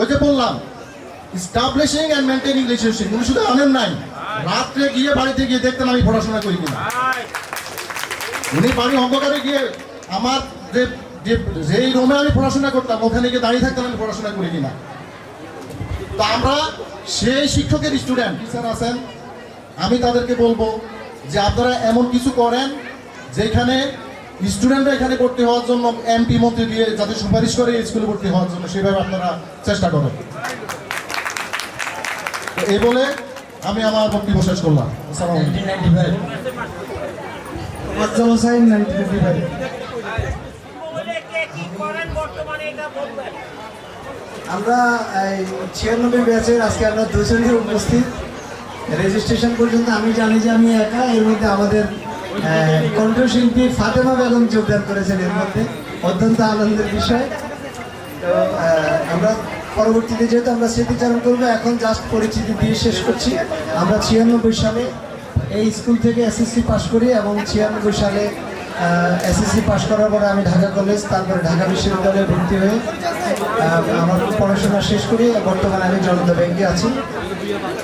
ওই যে বললাম এস্টাবলিশিং অ্যান্ড মেনটেনিং রিলেশনশিপ, উনি শুধু আনেন নাই, রাত্রে গিয়ে বাড়িতে গিয়ে দেখতেন আমি পড়াশোনা করি কিনা। উনি বাড়ি অন্ধকারে গিয়ে আমার যেই রুমে আমি পড়াশোনা করতাম ওখানে গিয়ে দাঁড়িয়ে থাকতাম আমি পড়াশোনা করি কিনা। তো আমরা সেই শিক্ষকের স্টুডেন্ট টিচার আছেন, আমি তাদেরকে বলবো যে আপনারা এমন কিছু করেন যেখানে স্টুডেন্টরা এখানে ভর্তি হওয়ার জন্য এমপি মন্ত্রী দিয়ে যাতে সুপারিশ করে স্কুলে ভর্তি হওয়ার জন্য সেভাবে আপনারা চেষ্টা করেন। এই বলে আমি আমার বক্তব্য শেষ করলাম। আমরা 96 ব্যাচের আজকে আমরা দুজনই উপস্থিত। রেজিস্ট্রেশন পর্যন্ত আমি জানি যে আমি একা, এর মধ্যে আমাদের কণ্ঠশিল্পী ফাতেমা বেগম যোগদান করেছেন এর মধ্যে, অত্যন্ত আনন্দের বিষয়। তো আমরা পরবর্তীতে যেহেতু আমরা স্মৃতিচারণ করবো, এখন জাস্ট পরিচিতি দিয়ে শেষ করছি। আমরা 96 সালে এই স্কুল থেকে এসএসসি পাশ করি এবং 96 সালে এসএসসি পাশ করার পরে আমি ঢাকা কলেজ, তারপরে ঢাকা বিশ্ববিদ্যালয়ে ভর্তি হয়ে আমার পড়াশোনা শেষ করি। বর্তমানে আমি জনতা ব্যাংকে আছি।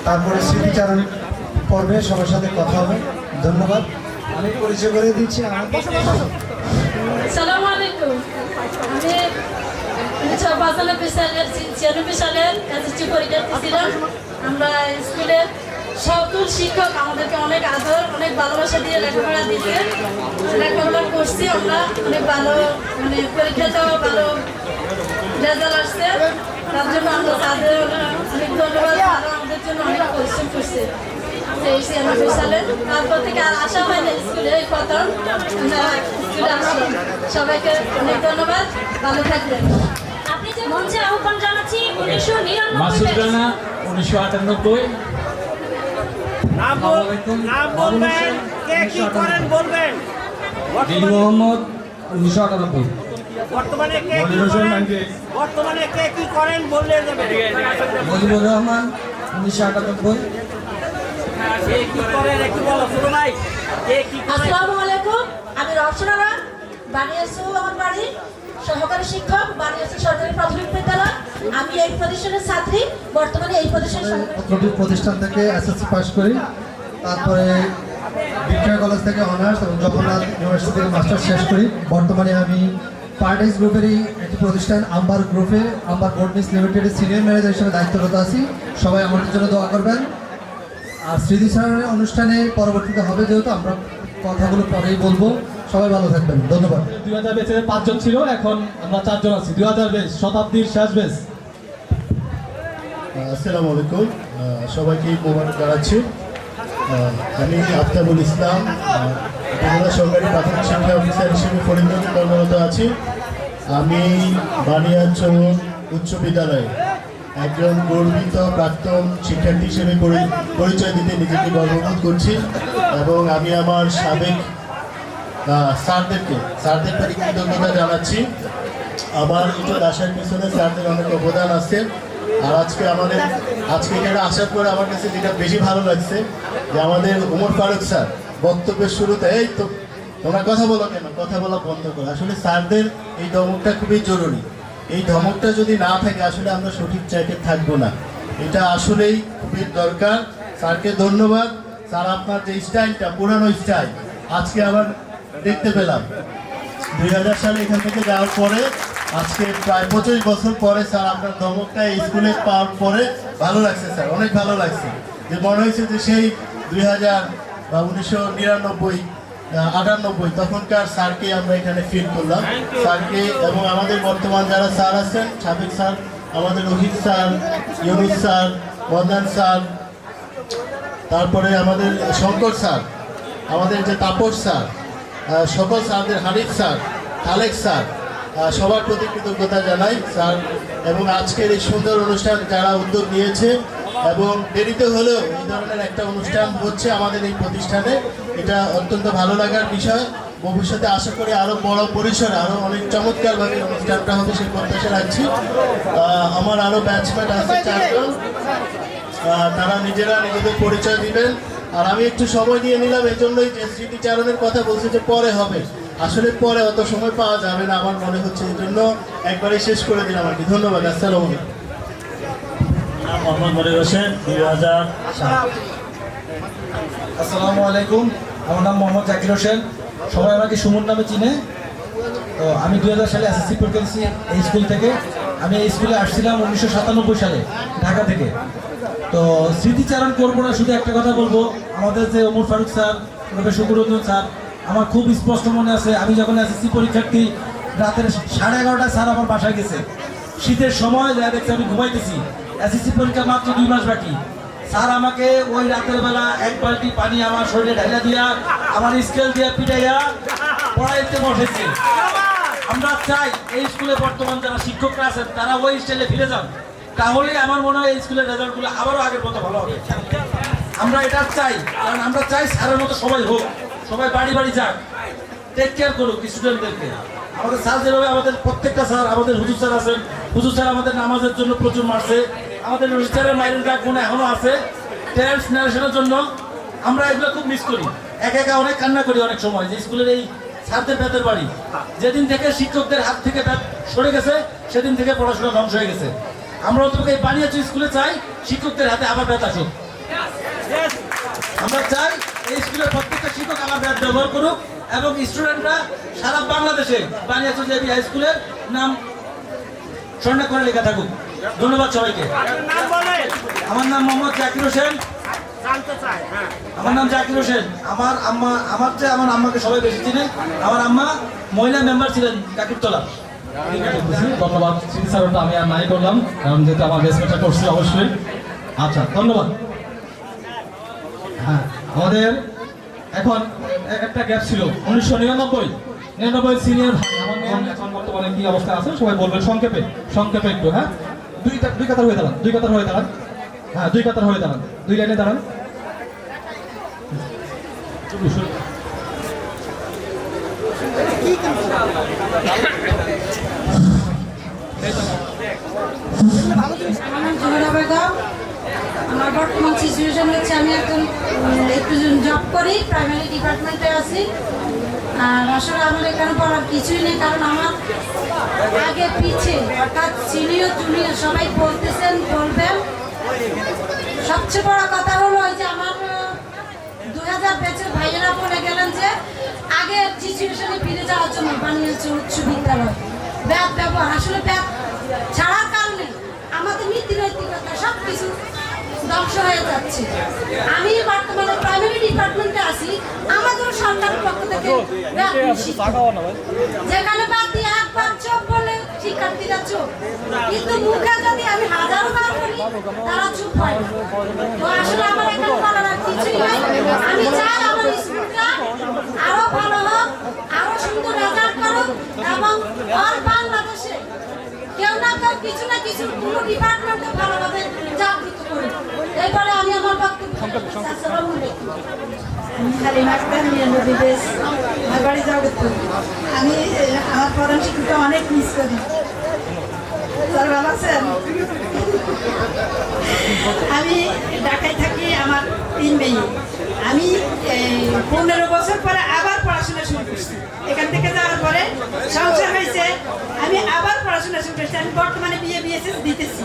তারপরে স্মৃতিচারণ পর্বে সবার সাথে কথা হবে। ধন্যবাদ। আমি পরিচয় করে দিচ্ছি। আসসালামু আলাইকুম। আমি 96 সালের এসএসসি পরীক্ষা দিয়েছিলাম। আমরা স্কুলের সকল শিক্ষক আমাদেরকে অনেক আদর, অনেক ভালোবাসা দিয়ে লেখাপড়া দিতে লেখাপড়া করছি। আমরা অনেক ভালো পরীক্ষাতেও ভালো রেজাল্ট আসছে। তার জন্য আমরা তাদের অনেক ধন্যবাদ। তারা আমাদের জন্য অনেক পরিশ্রম করছে 96 সালে। তারপর থেকে আর আসা হয় না স্কুলে, এই প্রথম আমরা স্কুলে আসলাম। সবাইকে অনেক ধন্যবাদ, ভালো থাকবেন। আপনি যে মঞ্চে আহ্বান জানাচ্ছি 1999 নাম বলবেন, কে কি করেন বলবেন। মোহাম্মদ 1998। বর্তমানে কে কি করেন বললে যাবে। মজিবুর রহমান 1998। কে কি করেন একটু বলো শুরু ভাই। কে কি করেন। আসসালামু আলাইকুম। আমি রচনা রাম, বানিয়াসু আমার বাড়ি, সহকারী শিক্ষক, বানিয়াসু সরকারি প্রাথমিক বিদ্যালয়। আমি এই প্রতিষ্ঠানের ছাত্রী, বর্তমানে এই প্রতিষ্ঠান থেকে এসএসসি পাস করি। তারপরে বিক্রয় কলেজ থেকে অনার্স এবং জগন্নাথ ইউনিভার্সিটি থেকে মাস্টার্স শেষ করি। বর্তমানে আমি পার্টাইজ গ্রুপেরই একটি প্রতিষ্ঠান আম্বার গ্রুপে, আম্বার বোর্ডমিস লিমিটেডের সিনিয়র ম্যানেজার হিসেবে দায়িত্বরত আছি। সবাই আমাদের জন্য দোয়া করবেন। আর স্মৃতিচারণের অনুষ্ঠানে পরবর্তীতে হবে, যেহেতু আমরা কথাগুলো পরেই বলবো। সবাই ভালো থাকবেন, ধন্যবাদ। 2000 ব্যাচে 5 জন ছিল, এখন আমরা 4 জন আছি। 2000 ব্যাচ শতাব্দীর শেষ ব্যাচ। আসসালামু আলাইকুম, সবাইকে মোবারক জানাচ্ছি। আমি আফতাবুল ইসলাম, উপজেলা সরকারি প্রাথমিক শিক্ষা অফিসার হিসেবে ফরিদগঞ্জে কর্মরত আছি। আমি বানিয়াচং উচ্চ বিদ্যালয়ে একজন গর্বিত প্রাক্তন শিক্ষার্থী হিসেবে পরিচয় দিতে নিজেকে গর্ববোধ করছি এবং আমি আমার সাবেক স্যারদের প্রতি কৃতজ্ঞতা জানাচ্ছি। আমার একটু আসার পিছনে স্যারদের অনেক অবদান আছে। আর আজকে এখানে আসার পরে আমার কাছে যেটা বেশি ভালো লাগছে যে আমাদের ওমর ফারুক স্যার বক্তব্যের শুরুতে, এই তো তোমরা কথা বলো কেন, কথা বলা বন্ধ করো। আসলে স্যারদের এই ধমকটা খুবই জরুরি। এই ধমকটা যদি না থাকে আসলে আমরা সঠিক জায়গায় থাকবো না। এটা আসলেই খুবই দরকার। স্যারকে ধন্যবাদ। স্যার আপনার যে স্টাইলটা, পুরানো স্টাইল আজকে আবার দেখতে পেলাম। 2000 সালে এখান থেকে যাওয়ার পরে আজকে প্রায় 25 বছর পরে স্যার আপনার ধমকটা এই স্কুলে পাওয়ার পরে ভালো লাগছে স্যার, অনেক ভালো লাগছে। যে মনে হয়েছে যে সেই 2000 বা 1999 98 তখনকার স্যারকে আমরা এখানে ফিল করলাম। স্যারকে এবং আমাদের বর্তমান যারা স্যার আছেন, সাবেক স্যার, আমাদের Rohit sir, Yunus sir, Madan sir, তারপরে আমাদের শঙ্কর স্যার, আমাদের যে তাপস স্যার, সকল স্যারদের, হানিফ স্যার, খালেক স্যার, সবার প্রতি কৃতজ্ঞতা জানাই স্যার। এবং আজকের এই সুন্দর অনুষ্ঠান যারা উদ্যোগ নিয়েছে এবং দেরিতে হলেও এই ধরনের একটা অনুষ্ঠান হচ্ছে আমাদের এই প্রতিষ্ঠানে, এটা অত্যন্ত ভালো লাগার বিষয়। ভবিষ্যতে আশা করি আরও বড় পরিসরে আরও অনেক চমৎকারভাবে অনুষ্ঠানটা হবে সেই প্রত্যাশা রাখছি। আমার আরও ব্যাচমেট আছে 4 জন, তারা নিজেরা নিজেদের পরিচয় দিবেন। আর আমি একটু সময় দিয়ে নিলাম এই জন্যই যে স্মৃতিচারণের কথা বলছে যে পরে হবে, আসলে পরে অত সময় পাওয়া যাবে না আমার মনে হচ্ছে, এই জন্য একবারে শেষ করে দিলাম আর কি। ধন্যবাদ। আসসালামু আলাইকুম। মোহাম্মদ মনির হোসেন 2007। আসসালামু আলাইকুম, আমার নাম মোহাম্মদ জাকির হোসেন, সবাই আমাকে সুমন নামে চিনে। তো আমি 2000 সালে এসএসসি পরীক্ষা দিয়েছি এই স্কুল থেকে। আমি এই স্কুলে আসছিলাম 1997 সালে ঢাকা থেকে। তো স্মৃতিচারণ করবো না, শুধু একটা কথা বলবো, আমাদের যে ওমর ফারুক স্যার, শুকুরঞ্জন স্যার, আমার খুব স্পষ্ট মনে আছে, আমি যখন এসএসসি পরীক্ষার্থী রাতের 11:30টায় স্যার আমার বাসায় গেছে, শীতের সময় যা দেখছি আমি ঘুমাইতেছি, এসএসসি পরীক্ষা মাত্র 2 মাস বাকি। স্যার আমাকে ওই রাতের বেলা 1 বালতি পানি আমার শরীরে ঢাইলা দিয়া, আমার স্কেল দিয়া পিটাইয়া পড়াইতে বসেছে। আমরা চাই এই স্কুলে বর্তমান যারা শিক্ষকরা আছেন তারা ওই স্টাইলে ফিরে যান, তাহলে আমার মনে হয় এই স্কুলের রেজাল্টগুলো আবারও আগের মতো ভালো হবে। আমরা এটা চাই, কারণ আমরা চাই স্যারের মতো সবাই হোক, সবাই বাড়ি বাড়ি যাক, টেক কেয়ার করুক স্টুডেন্টদেরকে। আমাদের স্যার যেভাবে, আমাদের প্রত্যেকটা স্যার, আমাদের হুজুর স্যার আছেন, হুজুর স্যার আমাদের নামাজের জন্য প্রচুর মারছে, আমাদের স্যারের মাইরের ডাক মনে এখনো আছে টেন্স ন্যারেশনের জন্য। আমরা এগুলো খুব মিস করি, একা একা অনেক কান্না করি অনেক সময় যে স্কুলের এই ছাত্রের ব্যাতের বাড়ি। যেদিন থেকে শিক্ষকদের হাত থেকে ব্যাত সরে গেছে সেদিন থেকে পড়াশোনা ধ্বংস হয়ে গেছে। আমরা অন্তত এই বানিয়াচু স্কুলে চাই শিক্ষকদের হাতে আবার ব্যাত আসুক। আমরা চাই এই স্কুলের প্রত্যেকটা শিক্ষক আবার ব্যাত ব্যবহার করুক এবং স্টুডেন্টরা সারা বাংলাদেশে বানিয়াচু জেবি হাই স্কুলের নাম স্বর্ণাক্ষরে করে লেখা থাকুক। ধন্যবাদ সবাইকে। আমার নাম মোহাম্মদ জাকির হোসেন। আমার নাম জাকির হোসেন। আমার আম্মাকে সবাই বেশি চিনে। আমার আম্মা মহিলা মেম্বার ছিলেন কাকিরতলা। ধন্যবাদ। স্মৃতিচারণটা আমি আর নাই করলাম, কারণ যেহেতু আমার রেসপেক্টটা করছি অবশ্যই। আচ্ছা, ধন্যবাদ। হ্যাঁ, আমাদের এখন একটা গ্যাপ ছিল 1999 সিনিয়র ভাই আমার মেয়ে এখন বর্তমানে কি অবস্থা আছে সবাই বলবেন সংক্ষেপে একটু। হ্যাঁ, দুই কাতার হয়ে দাঁড়ান, হ্যাঁ, দুই কাতার হয়ে দাঁড়ান, 2 লাইনে দাঁড়ান। আমার বর্তমান সিচুয়েশন হচ্ছে আমি একজন একটু জব করি, প্রাইমারি ডিপার্টমেন্টে আছি। আর আসলে আমার এখানে পড়ার কিছুই নেই, কারণ আমার আগে পিছে অর্থাৎ সিনিয়র জুনিয়র সবাই বলতেছেন, বলবেন। সবচেয়ে বড় কথা হলো ওই যে আমার 2000 ব্যাচের ভাইয়েরা বলে গেলেন যে আগের সিচুয়েশনে ফিরে যাওয়ার জন্য বানিয়েছে উচ্চ বিদ্যালয়। ব্যাট ব্যবহার আসলে ব্যাট ছাড়ার কারণে আমাদের নীতি নৈতিকতা সব কিছু ধ্বংস হয়ে যাচ্ছে। আমি বর্তমানে প্রাইমারি ডিপার্টমেন্টে আছি, আমাদের সরকারের পক্ষ থেকে যেখানে বাদ দিয়ে একবার চোখ বলে শিক্ষার্থীরা চোখ, কিন্তু মুখে যদি আমি 1000 বার বলি তারা চুপ হয়। তো আসলে আমার এখানে বলার আর কিছুই নাই। আমি চাই আমার স্কুলটা আরো ভালো হোক, আরো সুন্দর রেজাল্ট করুক এবং আর বাংলাদেশে কেউ না কেউ কিছু না কিছু কোনো ডিপার্টমেন্টে ভালোভাবে জাগৃত করি। এরপরে আমি আমার বক্তব্য আসসালামু আলাইকুম। আমি আমার প্রধান শিক্ষককে অনেক মিস করি। স্যার ভালো আছেন? আমি ঢাকায় থাকি, আমার 3 মেয়ে। আমি 15 বছর পরে আবার পড়াশোনা শুরু করছি। এখান থেকে যাওয়ার পরে সংসার হয়েছে, আমি আবার পড়াশোনা শুরু করছি। আমি বর্তমানে বিএসএস দিতেছি।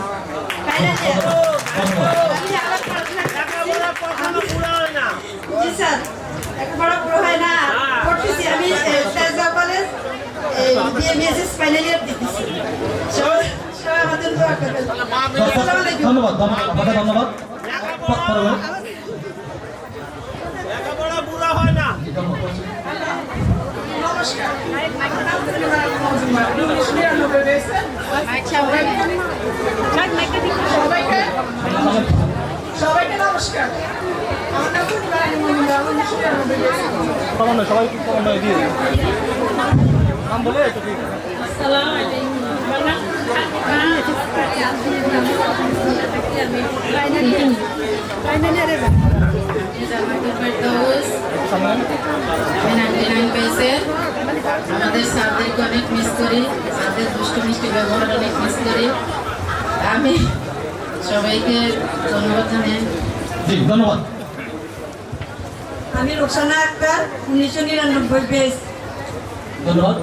আমি আবার পড়াশোনা জি স্যার, একেবারে পুরো হয় না, পড়তেছি। আমি Tejgaon college BSS final year দিতেছি। সবাই আমাদের দোয়া করবেন। ধন্যবাদ, ধন্যবাদ। নমস্কার। সবাইকে নমস্কার। আমার নাম সবাই দিয়ে নাম বলে আসসালামু আলাইকুম। আমাদের স্যারদেরকে অনেক মিস করি, স্যারদের দুষ্টু মিষ্টি ব্যবহার অনেক মিস করি। আমি সবাইকে ধন্যবাদ জানাই। ধন্যবাদ। আমি রোকসানা আক্তার, 1999 বেস। ধন্যবাদ।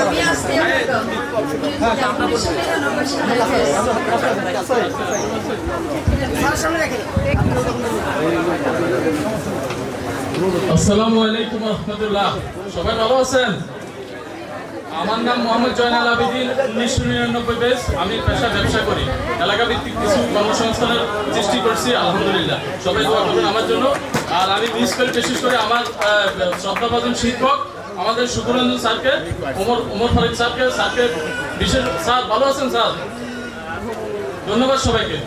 আমি আসছি। আসসালামু আলাইকুম রহমতুল্লাহ, সবাই ভালো আছেন? আমার নাম মোহাম্মদ জয়নাল আবেদিন, 1999 ব্যাচ। আমি পেশা ব্যবসা করি, এলাকা ভিত্তিক কিছু কর্মসংস্থানের সৃষ্টি করছি, আলহামদুলিল্লাহ। সবাই দোয়া করবেন আমার জন্য। আর আমি মিস করে বিশেষ করে আমার শ্রদ্ধাভাজন শিক্ষক আমাদের শুকুরঞ্জন স্যারকে, ওমর ফারুক স্যারকে বিশেষ। স্যার ভালো আছেন স্যার? ধন্যবাদ সবাইকে।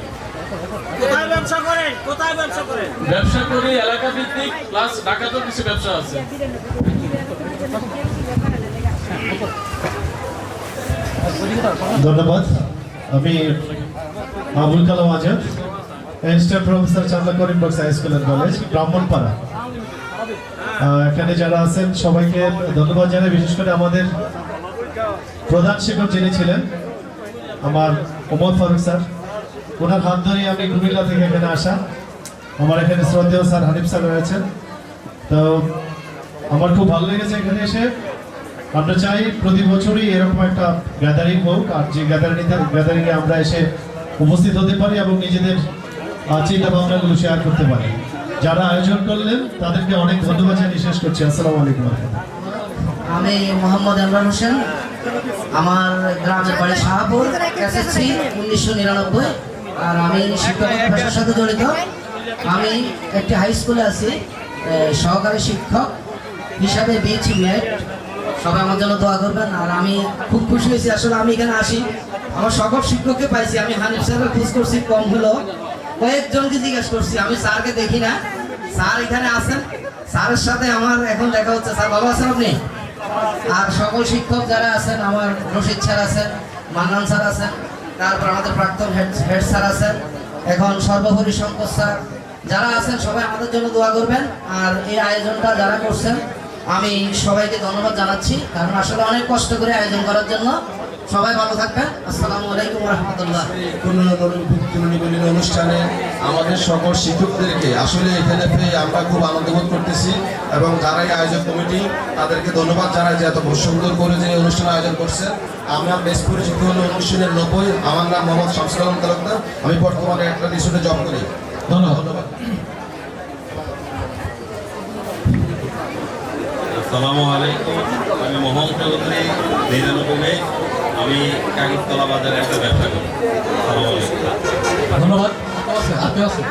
কোথায় ব্যবসা করেন? কোথায় ব্যবসা করেন? ব্যবসা করি এলাকা ভিত্তিক, প্লাস ঢাকাতেও কিছু ব্যবসা আছে। ধন্যবাদ। আমি Abul Kalam Azad, assistant professor Chanda Karim Bux high school and college, Brahmanpara. এখানে যারা আছেন সবাইকে ধন্যবাদ জানাই। বিশেষ করে আমাদের প্রধান শিক্ষক যিনি ছিলেন আমার ওমর ফারুক স্যার, ওনার হাত ধরেই আমি কুমিল্লা থেকে এখানে আসা। আমার এখানে শ্রদ্ধেয় স্যার হানিফ স্যার রয়েছেন। তো আমার খুব ভালো লেগেছে এখানে এসে। আমরা চাই প্রতি বছরই এরকম একটা গ্যাদারিং হোক, আর যে গ্যাদারিংয়ে আমরা এসে উপস্থিত হতে পারি এবং নিজেদের চিন্তা ভাবনাগুলো শেয়ার করতে পারি। যারা আয়োজন করলেন তাদেরকে অনেক ধন্যবাদ জানিয়ে শেষ করছি। আসসালামু আলাইকুম। আমি মোহাম্মদ ইমরান হোসেন, আমার গ্রামের বাড়ি শাহপুর, এসএসসি 1999। আর আমি শিক্ষক পেশার সাথে জড়িত। আমি একটি হাই স্কুলে আছি, সহকারী শিক্ষক হিসাবে বিএসসি মেট। সবাই আমার জন্য দোয়া করবেন। আর আমি খুব খুশি হয়েছি, আসলে আমি এখানে আসি আমার সকল শিক্ষককে পাইছি। আমি হানিফ স্যারের খোঁজ করছি, কম হলো কয়েকজনকে জিজ্ঞেস করছি, আমি স্যারকে দেখি না। স্যার এখানে আছেন, স্যারের সাথে আমার এখন দেখা হচ্ছে। স্যার ভালো আছেন আপনি? আর সকল শিক্ষক যারা আছেন, আমার রশিদ স্যার আছেন, মান্নান স্যার আছেন, তারপর আমাদের প্রাক্তন হেড স্যার আছেন, এখন সর্বোপরি শঙ্কর স্যার, যারা আছেন সবাই আমাদের জন্য দোয়া করবেন। আর এই আয়োজনটা যারা করছেন আমি সবাইকে ধন্যবাদ জানাচ্ছি, কারণ আসলে অনেক কষ্ট করে আয়োজন করার জন্য। সবাই ভালো থাকবেন। আসসালামু আলাইকুম রহমতুল্লাহ। পুনর্নবীন অনুষ্ঠানে আমাদের সকল শিক্ষকদেরকে আসলে এখানে পেয়ে আমরা খুব আনন্দ বোধ করতেছি, এবং যারা এই আয়োজক কমিটি তাদেরকে ধন্যবাদ জানাই যে এত সুন্দর করে যে অনুষ্ঠান আয়োজন করছে। আমার বেশ পরিচিত হলো 1990। আমার নাম মোহাম্মদ শামসুল আলম তালুকদার, আমি বর্তমানে একটা রিসোর্টে জব করি। ধন্যবাদ। আসসালামু আলাইকুম, আমি মোহাম্মদ চৌধুরী, 99। আমি কাগজতলা বাজারে একটা ব্যবসা করি। ধন্যবাদ। আপনি আছেন?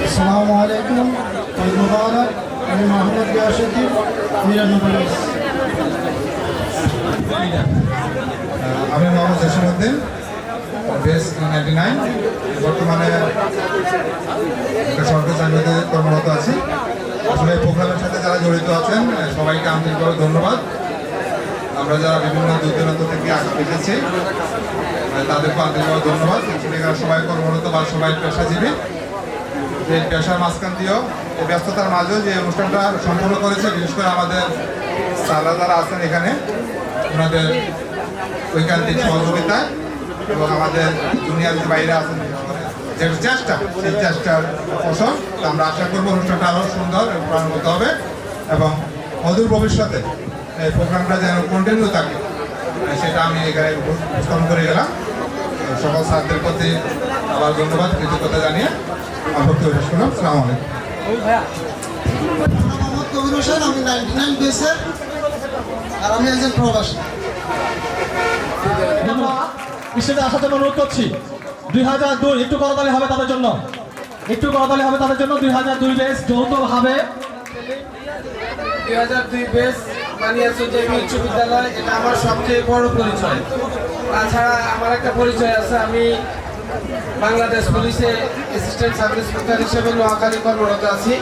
আসসালামু আলাইকুম, মুবারক। আমি মোহাম্মদ গিয়াসউদ্দিন, 99। আমি মোহাম্মদ জসিমউদ্দিন, বেস 99। বর্তমানে একটা সরকারি চাকরিতে কর্মরত আছি। আসলে এই প্রোগ্রামের সাথে যারা জড়িত আছেন সবাইকে আন্তরিকভাবে ধন্যবাদ। আমরা যারা বিভিন্ন দূর দূরান্ত থেকে এসেছি তাদেরকে আন্তরিকভাবে ধন্যবাদ। এখানে সবাই কর্মরত বা সবাই পেশাজীবী, যে পেশার মাঝখান দিয়েও এই ব্যস্ততার মাঝেও যে অনুষ্ঠানটা সম্পন্ন করেছে, বিশেষ করে আমাদের স্যাররা যারা আছেন এখানে, ওনাদের ঐকান্তিক সহযোগিতায় এবং আমাদের জুনিয়র যে বাইরে আছেন যে চেষ্টা, সেই চেষ্টার ফসল। আমরা আশা করবো অনুষ্ঠানটা আরও সুন্দর এবং প্রাণবন্ত হবে, এবং অদূর ভবিষ্যতে এই প্রোগ্রামটা যেন কন্টিনিউ থাকে সেটা আমি এখানে উপস্থাপন করে গেলাম। সকল স্যারদের প্রতি আবার ধন্যবাদ, কৃতজ্ঞতা জানিয়ে আমার বক্তব্য শেষ করলাম। আসসালামু আলাইকুম। মোহাম্মদ কবির হোসেন, আমি 99 বেসের, আর আমি একজন প্রবাসী। স্টেজে আসার জন্য অনুরোধ করছি। 2002, একটু করতালি হবে তাদের জন্য, একটু করতালি হবে তাদের জন্য। 2002 বেস যৌথভাবে 2002 বেস বানিয়াচং জেবি উচ্চ বিদ্যালয়, এটা আমার সবচেয়ে বড় পরিচয়। তাছাড়া আমার একটা পরিচয় আছে, আমি বাংলাদেশ পুলিশে অ্যাসিস্ট্যান্ট সাব ইন্সপেক্টর হিসেবে নোয়াখালী কর্মরত আছি।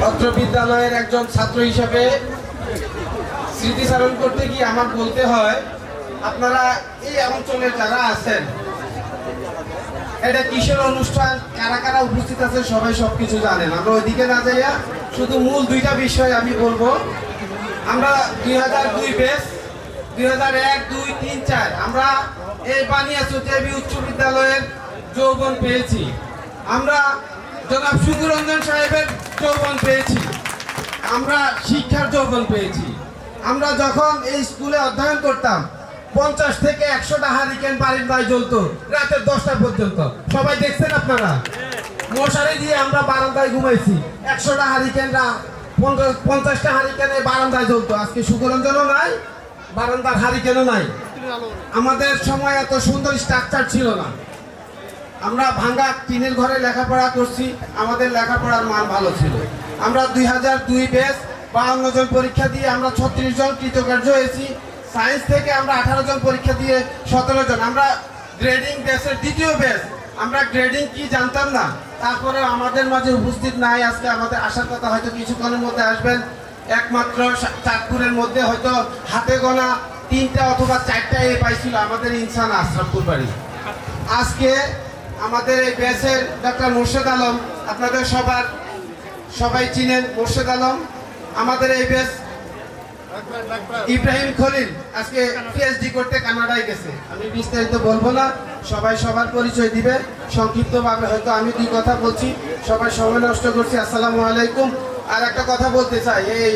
অত্র বিদ্যালয়ের একজন ছাত্র হিসেবে স্মৃতিচারণ করতে গিয়ে আমার বলতে হয়, আপনারা এই অঞ্চলের যারা আছেন, এটা কিসের অনুষ্ঠান, কারা কারা উপস্থিত আছেন সবাই সবকিছু জানেন। আমরা ওইদিকে না যাইয়া শুধু মূল দুইটা বিষয় আমি বলবো। আমরা 2002 বেস, 2001, 2, 3, 4 আমরা এই বানিয়াচং জেবি উচ্চ বিদ্যালয়ের যৌবন পেয়েছি। আমরা জনাব সুকুরঞ্জন সাহেবের যৌবন পেয়েছি, আমরা শিক্ষার যৌবন পেয়েছি। আমরা যখন এই স্কুলে অধ্যয়ন করতাম 50 থেকে 100টা হারিকেন বারিন্দায় জ্বলতো রাতের 10টা পর্যন্ত। সবাই দেখছেন আপনারা? মশারি দিয়ে আমরা বারান্দায় ঘুমাইছি। 100টা হারিকেনরা 50টা হারিকেনে বারান্দায় জ্বলতো। আজকে সুখরঞ্জনও নাই, বারান্দার হারিকেনও নাই। আমাদের সময় এত সুন্দর স্ট্রাকচার ছিল না। আমরা ভাঙ্গা টিনের ঘরে লেখাপড়া করছি, আমাদের লেখাপড়ার মান ভালো ছিল। আমরা 2002 ব্যাচ 52 জন পরীক্ষা দিয়ে আমরা 36 জন কৃতকার্য হয়েছি। সায়েন্স থেকে আমরা 18 জন পরীক্ষা দিয়ে 17 জন। আমরা গ্রেডিং ব্যাচের দ্বিতীয় ব্যাচ। আমরা গ্রেডিং কি জানতাম না, তারপরে আমাদের মাঝে উপস্থিত নাই। আজকে আমাদের আসার কথা, হয়তো কিছুক্ষণের মধ্যে আসবেন। একমাত্র চাঁদপুরের মধ্যে হয়তো হাতে গোনা 3টা অথবা 4টা এ পাইছিল আমাদের ইনসান আশরাফপুর বাড়ি। আজকে আমাদের এই ব্যাচের ডক্টর মোর্শেদ আলম, আপনাদের সবাই চিনেন মোর্শেদ আলম। আমাদের এই ব্যাচ ইব্রাহিম খলিল আজকে পিএইচডি করতে কানাডায় গেছে। আমি বিস্তারিত বলবো না, সবাই সবার পরিচয় দিবে। সংক্ষিপ্তভাবে হয়তো আমি 2 কথা বলছি, সবাই সময় নষ্ট করছি। আসসালামু আলাইকুম। আর একটা কথা বলতে চাই, এই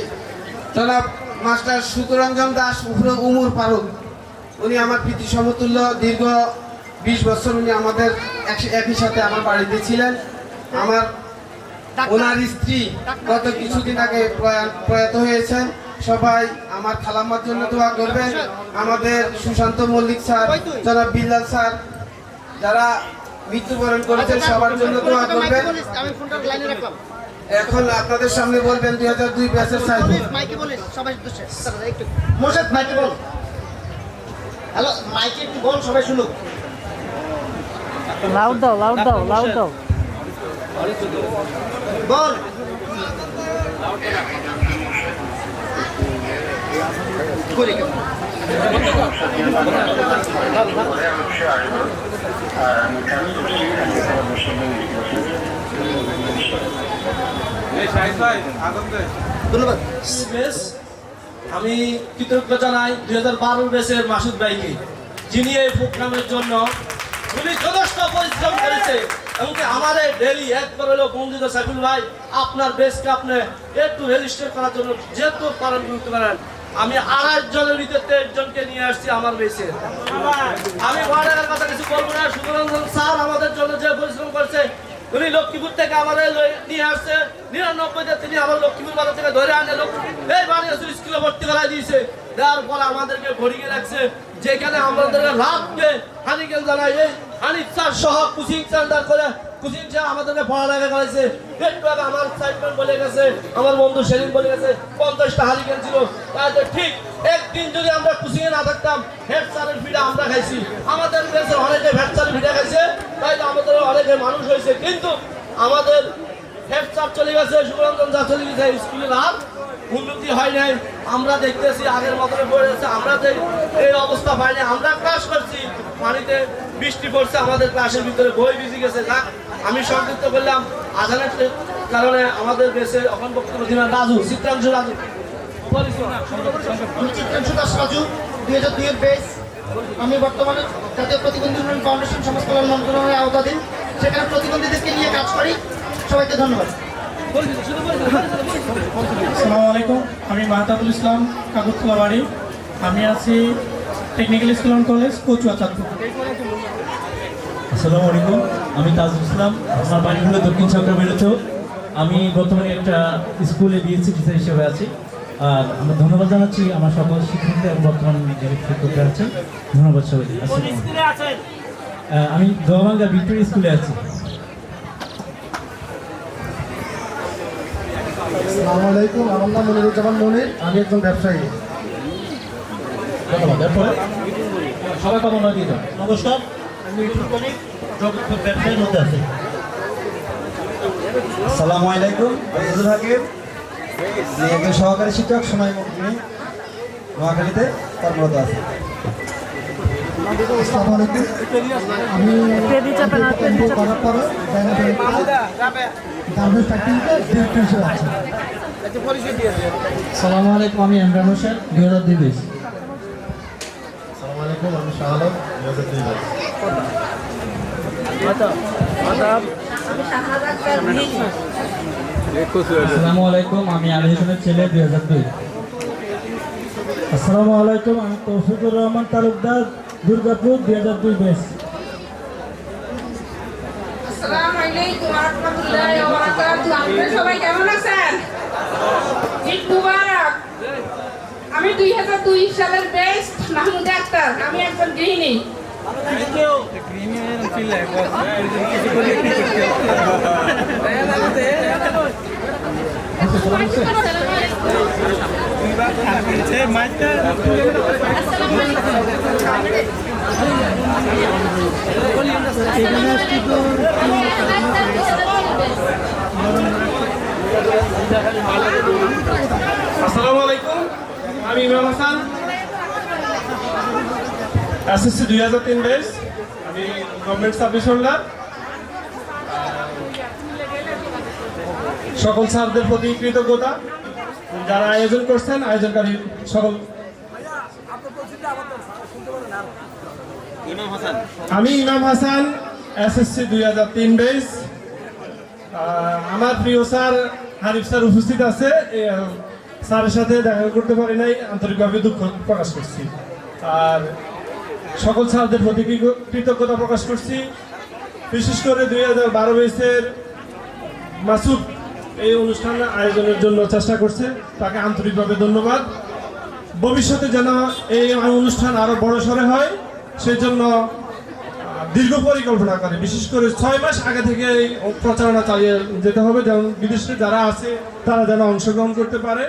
জনাব মাস্টার সুখরঞ্জন দাস উমর ফারুক, উনি আমার প্রীতি সমতুল্য। দীর্ঘ 20 বছর উনি আমাদের একই সাথে আমার বাড়িতে ছিলেন। ওনার স্ত্রী গত কিছুদিন আগে প্রয়াত হয়েছেন। সবাই আমার খালাম্মার জন্য দোয়া করবেন। আমাদের সুশান্ত মল্লিক স্যার, জনাব বিল্লাল স্যার, যারা মৃত্যুবরণ করেছেন সবার জন্য দোয়া করবেন। এখন আপনাদের সামনে বলবেন 2002 ব্যাচের সাইফুল। মোর্শেদ মাইকে বল। হ্যালো, মাইকে একটু বল, সবাই শুনুক। লাউড দাও, লাউড দাও, লাউড দাও। বল। ধন্যবাদ। আমি কৃতজ্ঞ জানাই 2012 ব্যাচের মাসুদ ভাইকে, যিনি এই প্রোগ্রামের জন্য খুবই যথেষ্ট পরিশ্রম করেছে। এমনকি আমাদের ডেলি একবার হলো বন্ধুদের সাইফুল ভাই, আপনার বেসকে আপনি একটু রেজিস্টার করার জন্য যেহেতু পালন করতে পারেন। আমি 28 জনের ভিতরে 23 জনকে নিয়ে আসছি আমার বেসে। আমি ওয়ার্ডের কথা কিছু বলবো না। সুখরঞ্জন স্যার আমাদের জন্য যে পরিশ্রম করছে, উনি লক্ষ্মীপুর থেকে আমাদের নিয়ে আসছে। 99-তে তিনি আমার লক্ষ্মীপুর বাজার থেকে ধরে আনে এই বাড়ি স্কুলে ভর্তি করা দিয়েছে। দেওয়ার পর আমাদেরকে ভরিয়ে রাখছে, যেখানে আমাদের রাতকে হানিকেল জানাই। এই হানিফ স্যার সহ কোচিং সেন্টার করে কোচিং স্যার আমাদেরকে পড়ালেখা করেছে। একটু আগে আমার সাইডম্যান বলে গেছে, আমার বন্ধু সেলিম বলে গেছে 50টা হারিকেন ছিল। তাহলে ঠিক একদিন যদি আমরা কোচিংয়ে না থাকতাম, হেড স্যারের ভিড়া আমরা খাইছি। আমাদের দেশে অনেকে হেড স্যারের ভিড়া খাইছে, তাই তো আমাদের অনেকে মানুষ হয়েছে। কিন্তু আমাদের হেড স্যার চলে গেছে, সুখরঞ্জন যা চলে গেছে, স্কুলের আর উন্নতি হয় নাই। আমরা দেখতেছি আগের মতনে পড়ে যাচ্ছে। আমরা যে এই অবস্থা পাইনি। আমরা ক্লাস করছি, পানিতে বৃষ্টি পড়ছে, আমাদের ক্লাসের ভিতরে বই ভিজে গেছে। যাক, আমি সংযুক্ত করলাম আজানের কারণে আমাদের দেশে এখন বক্তব্য দিলেন রাজু, চিত্রাংশু রাজু। চিত্রাংশু দাস রাজু, 2002 এর বেস। আমি বর্তমানে জাতীয় প্রতিবন্ধী উন্নয়ন ফাউন্ডেশন সমাজ কল্যাণ মন্ত্রণালয়ের আওতাধীন, সেখানে প্রতিবন্ধীদেরকে নিয়ে কাজ করি। সবাইকে ধন্যবাদ। আসসালামু আলাইকুম, আমি মাহতাবুল ইসলাম, কাগজতলা বাড়ি। আমি আছি technical school and college, Kachua, Chandpur. আসসালামু আলাইকুম, আমি তাজুল ইসলাম, আমার বাড়ি হলো দক্ষিণ চক্রবেড়েছ। আমি বর্তমানে একটা স্কুলে বিএসসি টিচার হিসেবে আছি। আর আমরা ধন্যবাদ জানাচ্ছি আমার সকল শিক্ষকদের এবং বর্তমান শিক্ষকরা আছেন। ধন্যবাদ সবাইকে। আমি দোয়াবাঙ্গা ভিক্টোরিয়া স্কুলে আছি। আসসালামু আলাইকুম, আমার নাম মনিরুজ্জামান মনির, আমি একজন ব্যবসায়ী। সবাই কথা নয় দিয়ে নমস্কার, আমি ইলেকট্রনিক ব্যবসায়ের মধ্যে আছি। আসসালামু আলাইকুম, আজিজুল হাকিম, আমি একজন সহকারী শিক্ষক, সময় নোয়াখালীতে কর্মরত আছি। আসসালামু আলাইকুম, আমি করার পরে আসসালামু আলাইকুম, আমি ইমরান হোসেন, 2002 ব্যাচ। আসসালামু আলাইকুম, আমি শাহ আলম, 2002 ব্যাচ। আসসালামু আলাইকুম, আমি আলী হোসেনের ছেলে, 2002। আসসালামু আলাইকুম, আমি তৌফিকুর রহমান তালুকদার, দুর্গাপুর 2002 ব্যাচ। আসসালামু আলাইকুম ওয়া রাহমাতুল্লাহি ওয়া বারাকাতুহু। আপনারা সবাই কেমন আছেন? ঈদ মুবারক। আমি 2002 সালের ব্যাচ মাহমুদ আক্তার। আমি একজন গৃহিণী। আসসালামু আলাইকুম, আমি ইমাম হাসান, এসএসসি 2003 ব্যাচ। আমি গভর্নমেন্ট সার্ভিস হোল্ডার। সকল স্যারদের প্রতি কৃতজ্ঞতা, যারা আয়োজন করছেন, আয়োজনকারী সকল। আমি ইমাম হাসান, এসএসসি 2003 ব্যাচ। আমার প্রিয় স্যার হারিফ স্যার উপস্থিত আছে, স্যারের সাথে দেখা করতে পারি নাই, আন্তরিকভাবে দুঃখ প্রকাশ করছি। আর সকল স্যারদের প্রতি কৃতজ্ঞতা প্রকাশ করছি। বিশেষ করে 2012 ব্যাচের মাসুদ এই অনুষ্ঠান আয়োজনের জন্য চেষ্টা করছে, তাকে আন্তরিকভাবে ধন্যবাদ। ভবিষ্যতে যেন এই অনুষ্ঠান আরো বড় সড়ে হয়, সেই জন্য দীর্ঘ পরিকল্পনা করে, বিশেষ করে 6 মাস আগে থেকে এই প্রচারণা চালিয়ে যেতে হবে, যেমন বিদেশে যারা আছে তারা যেন অংশগ্রহণ করতে পারে।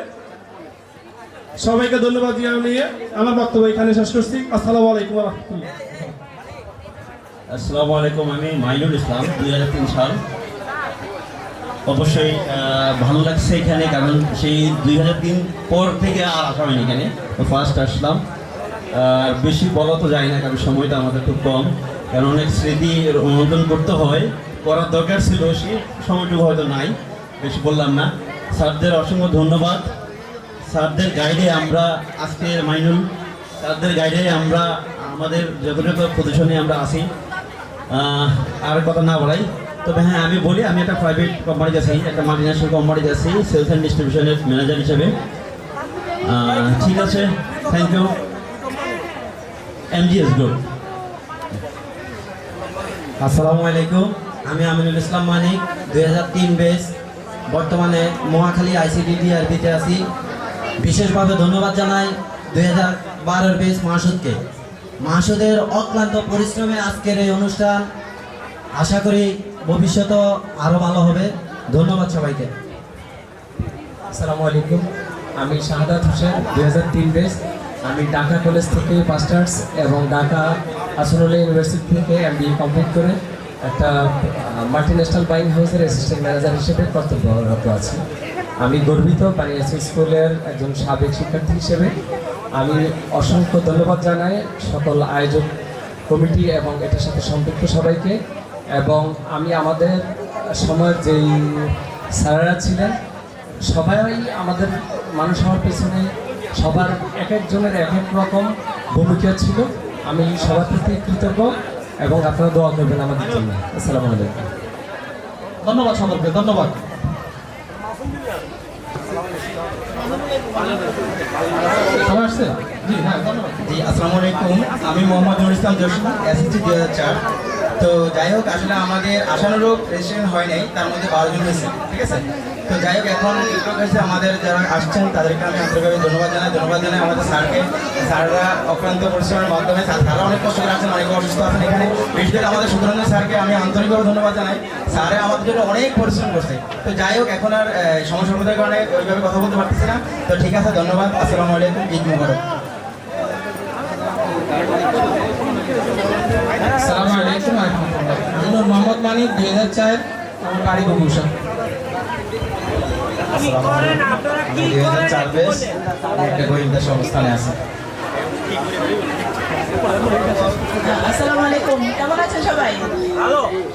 সবাইকে ধন্যবাদ জানিয়ে আমার বক্তব্য এখানে শেষ করছি। আসসালামু আলাইকুম ওয়া রাহমাতুল্লাহ। আসসালামু আলাইকুম, আমি মাইনুল ইসলাম, 2003 সাল। অবশ্যই ভালো লাগছে এখানে, কারণ সেই 2003 পর থেকে আর আসা হয়নি এখানে, ফার্স্ট আসলাম। আর বেশি বলা তো যায় না, কারণ সময়টা আমাদের খুব কম, কারণ অনেক স্মৃতি রোমন্থন করতে হয়, করার দরকার ছিল, সেই সময়টুকু হয়তো নাই, বেশি বললাম না। স্যারদের অসংখ্য ধন্যবাদ। স্যারদের গাইডে আমরা আজকের মাইনুল স্যারদের গাইডে আমরা আমাদের যথাযথ পজিশনে আমরা আছি। আর কথা না বলাই, তবে হ্যাঁ আমি বলি, আমি একটা প্রাইভেট কোম্পানিতে আছি, একটা মাল্টিন্যাশনাল কোম্পানিতে আছি, সেলস অ্যান্ড ডিস্ট্রিবিউশনের ম্যানেজার হিসেবে। ঠিক আছে, থ্যাংক ইউ। MGS group. আসসালামু আলাইকুম, আমি আমিনুল ইসলাম মানিক, 2003 ব্যাচ। বর্তমানে মহাখালী ICDDRB-তে আছি। বিশেষভাবে ধন্যবাদ জানাই 2012 ব্যাচ মাসুদকে। মাসুদের অক্লান্ত পরিশ্রমে আজকের এই অনুষ্ঠান, আশা করি ভবিষ্যতে আরও ভালো হবে। ধন্যবাদ সবাইকে। আসসালামু আলাইকুম, আমি শাহাদাত হোসেন, 2003 ব্যাচ। আমি ঢাকা কলেজ থেকে মাস্টার্স এবং ঢাকা আসরুল্লাহ ইউনিভার্সিটি থেকে MBA কমপ্লিট করে একটা মাল্টিন্যাশনাল বাইং হাউসের অ্যাসিস্ট্যান্ট ম্যানেজার হিসেবে কর্তব্যরত আছি। আমি গর্বিত বানিয়াছি স্কুলের একজন সাবেক শিক্ষার্থী হিসেবে। আমি অসংখ্য ধন্যবাদ জানাই সকল আয়োজক কমিটি এবং এটার সাথে সম্পৃক্ত সবাইকে। এবং আমি আমাদের সময়ের যেই স্যারেরা ছিলেন, সবাই আমাদের মানুষ হওয়ার পেছনে সবার এক একজনের এক এক রকম ভূমিকা ছিল। আমি সবার প্রতি কৃতজ্ঞ এবং আপনারা দোয়া করবেন আমাদের জন্য। আসসালামু আলাইকুম। ধন্যবাদ সকলকে, ধন্যবাদ। সবাই আসছে? জি হ্যাঁ, ধন্যবাদ। জি আসসালামু আলাইকুম, আমি মোহাম্মদ নুরুল ইসলাম জসিম, SSC 2004। তো যাই হোক, আসলে আমাদের আশানুরূপ রেজিস্ট্রেশন হয় নাই, তার মধ্যে 12 জন হয়েছে, ঠিক আছে। তো যাই হোক, এখন কাছে আমাদের যারা আসছেন তাদেরকে আমি আন্তরিকভাবে ধন্যবাদ জানাই আমাদের স্যারকে। স্যাররা অক্লান্ত পরিশ্রমের মাধ্যমে, স্যাররা অনেক কষ্ট করে আছেন, অনেক অসুস্থ আছেন এখানে। বিশেষ করে আমাদের সুন্দরঞ্জন স্যারকে আমি আন্তরিকভাবে ধন্যবাদ জানাই। স্যারে আমাদের জন্য অনেক পরিশ্রম করছে। তো যাই হোক, এখন আর সমস্যার কারণে ওইভাবে কথা বলতে পারতেছি না। তো ঠিক আছে, ধন্যবাদ। আসসালামু আলাইকুম, ঈদ মুবারক। আসসালামু আলাইকুম ওয়া রাহমাতুল্লাহ। আমি মোহাম্মদ মানিক, 2004, আমার বাড়ি বগুড়া। আসসালামু আলাইকুম, আমি 2004 ব্যাচ, একটা গোয়েন্দা সংস্থানে আছি। আসসালামু আলাইকুম, কেমন আছেন সবাই?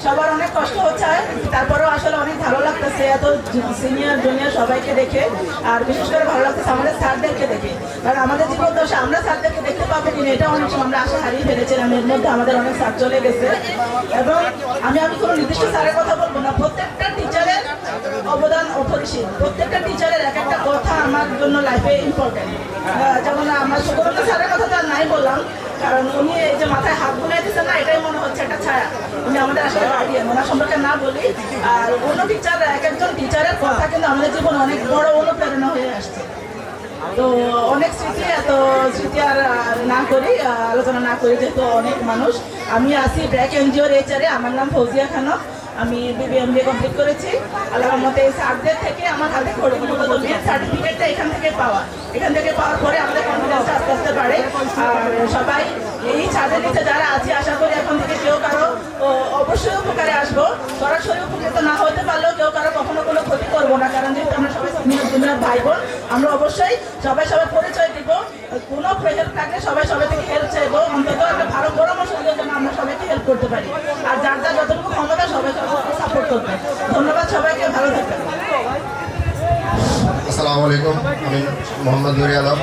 সবার অনেক কষ্ট হচ্ছে, তারপরেও আসলে অনেক ভালো লাগতেছে এত সিনিয়র জুনিয়র সবাইকে দেখে। আর বিশেষ করে ভালো লাগতেছে আমাদের স্যারদেরকে দেখে, কারণ আমাদের জীবন দশা আমরা স্যারদেরকে দেখতে পাবো কিনা এটা অনেক সময় আমরা আশা হারিয়ে ফেলেছিলাম। এর মধ্যে আমাদের অনেক স্যার চলে গেছে। এবং আমি কোনো নির্দিষ্ট স্যারের কথা বলবো না, প্রত্যেকটা টিচারের অবদান অপরিসীম। প্রত্যেকটা টিচারের এক একটা কথা আমার জন্য লাইফে ইম্পর্টেন্ট। যেমন আমার সুব্রত স্যারের কথা তো আর নাই বললাম, কারণ উনি এই যে মাথায় হাত বুলাই দিচ্ছেন না, এটাই মনে হচ্ছে একটা ছায়া। উনি আমাদের আসলে গার্ডিয়ান, ওনার সম্পর্কে না বলি। আর অন্য টিচার, এক একজন টিচারের কথা কিন্তু আমাদের জীবনে অনেক বড় অনুপ্রেরণা হয়ে আসছে। তো অনেক স্মৃতি, এত স্মৃতি আর না করি, আলোচনা না করি, যেহেতু অনেক মানুষ। আমি আছি ব্র্যাক এনজিওর এইচআরে, আমার নাম ফৌজিয়া খানম। আমি BBMBA কমপ্লিট করেছি। আল্লাহর মতে এই স্যারদের থেকে আমার হাতে মেন সার্টিফিকেটটা এখান থেকে পাওয়া। এখান থেকে পাওয়ার পরে আমাদের কনফিডেন্সটা আস্তে আস্তে বাড়ে। আর সবাই এই ছাদের নিচে যারা আছে, আশা করি এখন থেকে কেউ কারো অবশ্যই উপকারে আসবো। সরাসরি উপকৃত না হতে পারলেও কেউ কারো কখনো কোনো ক্ষতি করবো না, কারণ যেহেতু আমরা সবাই দুনিয়ার ভাই বোন, আমরা অবশ্যই সবাই সবার পরিচয় দিব। কোনো হেল্প থাকলে সবাই সবাই থেকে হেল্প চাইবো, অন্তত একটা ভালো পরামর্শ দিলে যেন আমরা সবাইকে হেল্প করতে পারি। আর যার যার যতটুকু ক্ষমতা সবাই সবাইকে সাপোর্ট করবে। ধন্যবাদ সবাইকে, ভালো থাকবেন। আসসালামু আলাইকুম, আমি মোহাম্মদ নুরি আলম।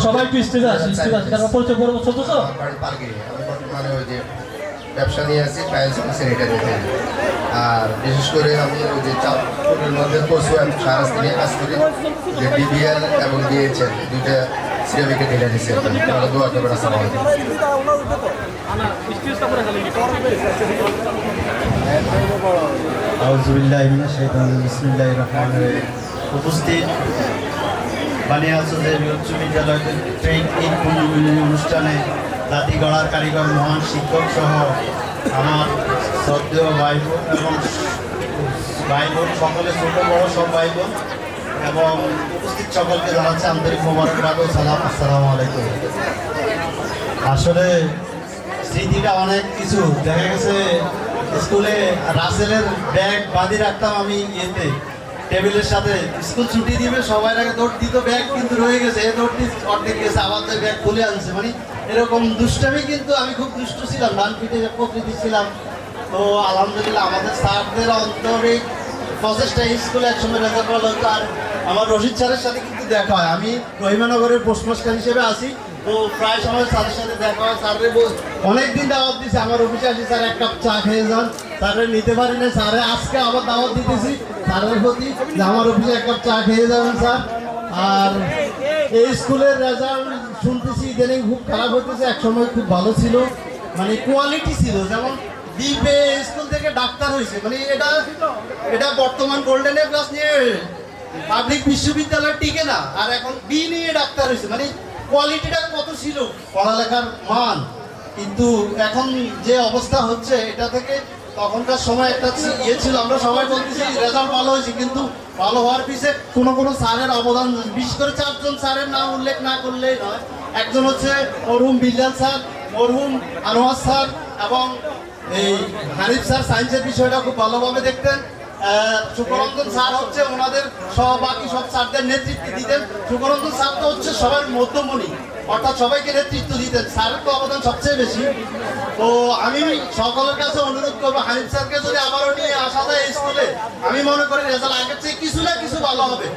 সবাই একটু স্টেজে আসি, কারণ পরিচয় করবো ছোট তো। বাড়ি পালগিরি। আমি বর্তমানে ওই যে ব্যবসা নিয়ে আছি, টাইলস স্যানিটারিতে। আর বিশেষ করে আমি ওই যে চাঁদপুরের মধ্যে কচুয়া সারাস্তি নিয়ে কাজ করি, যে BBL এবং DHL দুইটা সিরামিকে ঢেলে দিচ্ছে। তাহলে দোয়া করবেন। আসসালামু আলাইকুম। আউযুবিল্লাহি মিনাশ শাইতানির বিসমিল্লাহির রহমানির রহিম। উপস্থিত বানিয়াচন্দ্র উচ্চ বিদ্যালয়ের ট্রেনিং অনুষ্ঠানে জাতি গড়ার কারিগর মহান শিক্ষক সহ আমার শ্রদ্ধেয় ভাই বোন এবং সকলে, ছোট বড় সব ভাই বোন এবং উপস্থিত সকলকে জানাচ্ছি আন্তরিক মোবারকবাদ ও সালাম। আসসালামু আলাইকুম। আসলে স্মৃতিটা অনেক কিছু। দেখা গেছে স্কুলে রাসেলের ব্যাগ বাঁধি রাখতাম আমি ইয়েতে টেবিলের সাথে। স্কুল ছুটি দিবে, সবাই আগে দৌড় দিত, ব্যাগ কিন্তু রয়ে গেছে, এ দৌড় দিচ্ছে অর্ধেক গেছে, আবার তো ব্যাগ খুলে আনছে। মানে এরকম দুষ্টামি, কিন্তু আমি খুব দুষ্ট ছিলাম, ডান পিঠে প্রকৃতি ছিলাম। তো আলহামদুলিল্লাহ আমাদের স্যারদের অন্তরিক প্রচেষ্টা স্কুলে একসময় রেজাল্ট ভালো হতো। আর আমার রশিদ স্যারের সাথে কিন্তু দেখা হয়, আমি রহিমানগরের পোস্টমাস্টার হিসেবে আসি, তো প্রায় সময় স্যারের সাথে দেখা হয়। স্যারের অনেকদিন দাওয়াত দিচ্ছে, আমার অফিসে আসি, স্যার এক কাপ চা খেয়ে যান। স্যারের নিতে পারি না, স্যারে আজকে আবার দাওয়াত দিতেছি স্যারের প্রতি, যে আমার অফিসে এক কাপ চা খেয়ে যাবেন স্যার। আর এই স্কুলের রেজাল্ট শুনতেছি ইদানিং খুব খারাপ হতেছে, একসময় খুব ভালো ছিল, মানে কোয়ালিটি ছিল। যেমন দ্বীপে স্কুল থেকে ডাক্তার হয়েছে, মানে এটা বর্তমান গোল্ডেন এ প্লাস নিয়ে পাবলিক বিশ্ববিদ্যালয় টিকে না, আর এখন বি নিয়ে ডাক্তার হয়েছে। মানে কোয়ালিটিটা কত ছিল পড়ালেখার মান। কিন্তু এখন যে অবস্থা হচ্ছে, এটা থেকে তখনকার সময় একটা ইয়ে ছিল, আমরা সবাই বলতেছি রেজাল্ট ভালো হয়েছে, কিন্তু ভালো হওয়ার পিছে কোনো স্যারের অবদান, বিশেষ করে 4 জন স্যারের নাম উল্লেখ না করলেই নয়। একজন হচ্ছে মরহুম বিল্লাল স্যার, মরহুম আনোয়ার স্যার এবং এই হানিফ স্যার সায়েন্সের বিষয়টা খুব ভালোভাবে দেখতেন। সুকরঞ্জন স্যার হচ্ছে ওনাদের বাকি সব স্যারদের নেতৃত্ব দিতেন। সুকরঞ্জন স্যার তো হচ্ছে সবার মধ্যমণি, অর্থাৎ সবাইকে নেতৃত্ব দিতেন। স্যারের তো অবদান সবচেয়ে বেশি। তো আমি সকলের কাছে অনুরোধ করবো, হানিফ স্যারকে যদি আবারও নিয়ে আসা যায় এই স্কুলে, আমি মনে করি রেজাল্ট আগের চেয়ে কিছু না কিছু ভালো হবে।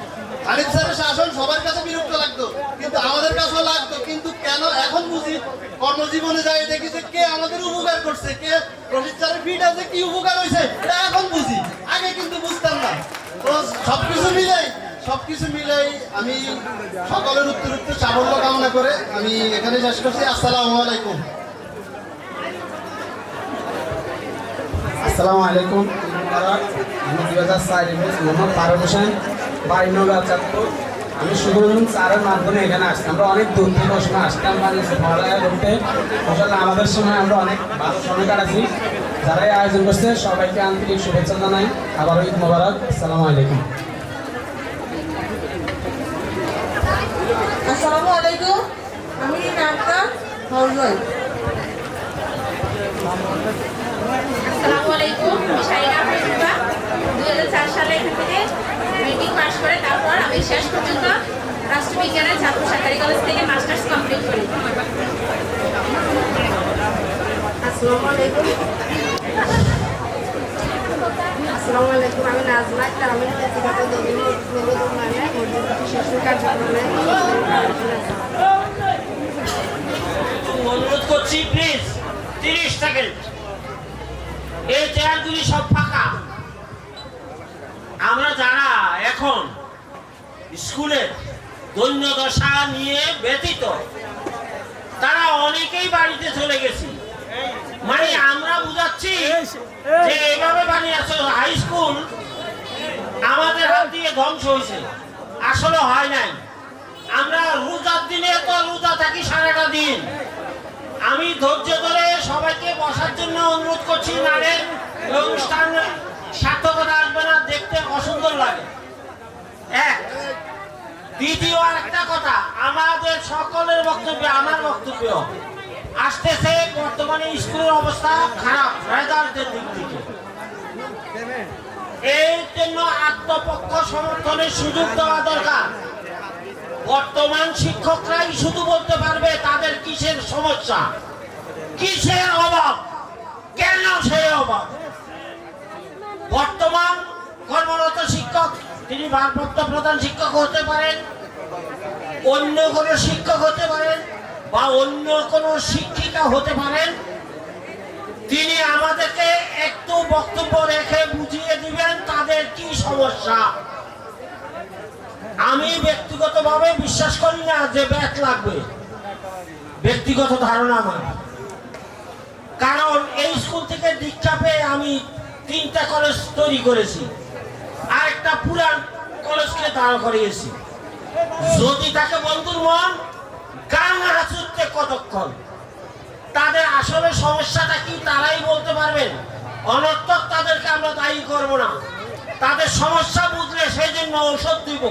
হানিফ স্যারের শাসন সবার কাছে বিরক্ত লাগতো, কিন্তু আমাদের কাছেও লাগতো। কিন্তু কেন এখন বুঝি, কর্মজীবনে যাই দেখি যে কে আমাদের উপকার করছে, কে রশিদ স্যারের ফিট আছে, কি উপকার হয়েছে, এটা এখন বুঝি, আগে কিন্তু বুঝতাম না। তো সবকিছু মিলাই আমি সকলের উত্তর সাফল্য কামনা করে আমি এখানে শেষ করছি। আসসালামু আলাইকুম। আসসালামু আলাইকুম। আমি 2004 মোহাম্মদ ফারুক হোসেন, বাড়ি নগর চাঁদপুর। আমি সুব্রমণ স্যারের মাধ্যমে এখানে আসছি। আমরা অনেক দূর থেকে সময় আসতাম, পড়ালেখা করতে। মাশাআল্লাহ আমাদের সময় আমরা অনেক ভালো সময় কাটাচ্ছি। যারা এই আয়োজন করছে সবাইকে আন্তরিক শুভেচ্ছা জানাই, আবারও ঈদ মোবারক। আসসালামু আলাইকুম। আসসালামু আলাইকুম, আমি ডাক্তার হরজয়। আসসালামু আলাইকুম, আমি শাহিনা প্রতিভা। 2004 সালে এখান থেকে মেট্রিক পাস করে তারপর আমি শেষ পর্যন্ত রাষ্ট্রবিজ্ঞানের ছাত্র সরকারি কলেজ থেকে মাস্টার্স কমপ্লিট করি। আসসালামু আলাইকুম। আসসালামু আলাইকুম, আমি নাজমা আক্তার। আমি ব্যক্তিগত শিশু কার্যক্রমে অনুরোধ করছি, প্লিজ 30 সেকেন্ড। এই চেয়ারগুলি সব ফাঁকা। আমরা যারা এখন স্কুলের দৈন্যদশা নিয়ে ব্যতীত তারা অনেকেই বাড়িতে চলে গেছে। মানে আমরা বুঝাচ্ছি যে এভাবে বানিয়েছে হাই স্কুল আমাদের হাত দিয়ে ধ্বংস হয়েছে, আসলে হয় নাই। আমরা রোজার দিনে তো রোজা থাকি সারাটা দিন। আমি ধৈর্য ধরে সবাইকে বসার জন্য অনুরোধ করছি, নারে অনুষ্ঠান সার্থকতা আসবে না, দেখতে অসুন্দর লাগে। এক, দ্বিতীয় আরেকটা কথা, আমাদের সকলের বক্তব্য, আমার বক্তব্য আসতেছে বর্তমানে স্কুলের অবস্থা খারাপ রেজাল্টের দিক থেকে। এর জন্য আত্মপক্ষ সমর্থনের সুযোগ দেওয়া দরকার। বর্তমান শিক্ষকরাই শুধু বলতে পারবে তাদের কিসের সমস্যা, কিসের অভাব, কেন সেই অভাব। বর্তমান কর্মরত শিক্ষক তিনি ভারপ্রাপ্ত প্রধান শিক্ষক হতে পারেন, অন্য কোনো শিক্ষক হতে পারেন, বা অন্য কোনো শিক্ষিকা হতে পারেন। তিনি আমাদেরকে একটু বক্তব্য রেখে বুঝিয়ে দিবেন তাদের কি সমস্যা। আমি ব্যক্তিগতভাবে বিশ্বাস করি না যে ব্যাক লাগবে, ব্যক্তিগত ধারণা আমার। কারণ এই স্কুল থেকে দীক্ষা পেয়ে আমি 3টা কলেজ তৈরি করেছি, আর একটা পুরান কলেজকে দাঁড় করিয়েছি। যদি তাকে বন্ধুর মন গান হাসুতে কতক্ষণ, তাদের আসলে সমস্যাটা কি তারাই বলতে পারবেন। অনর্থক তাদেরকে আমরা দায়ী করব না, তাদের সমস্যা বুঝলে সেই জন্য ঔষধ দিব।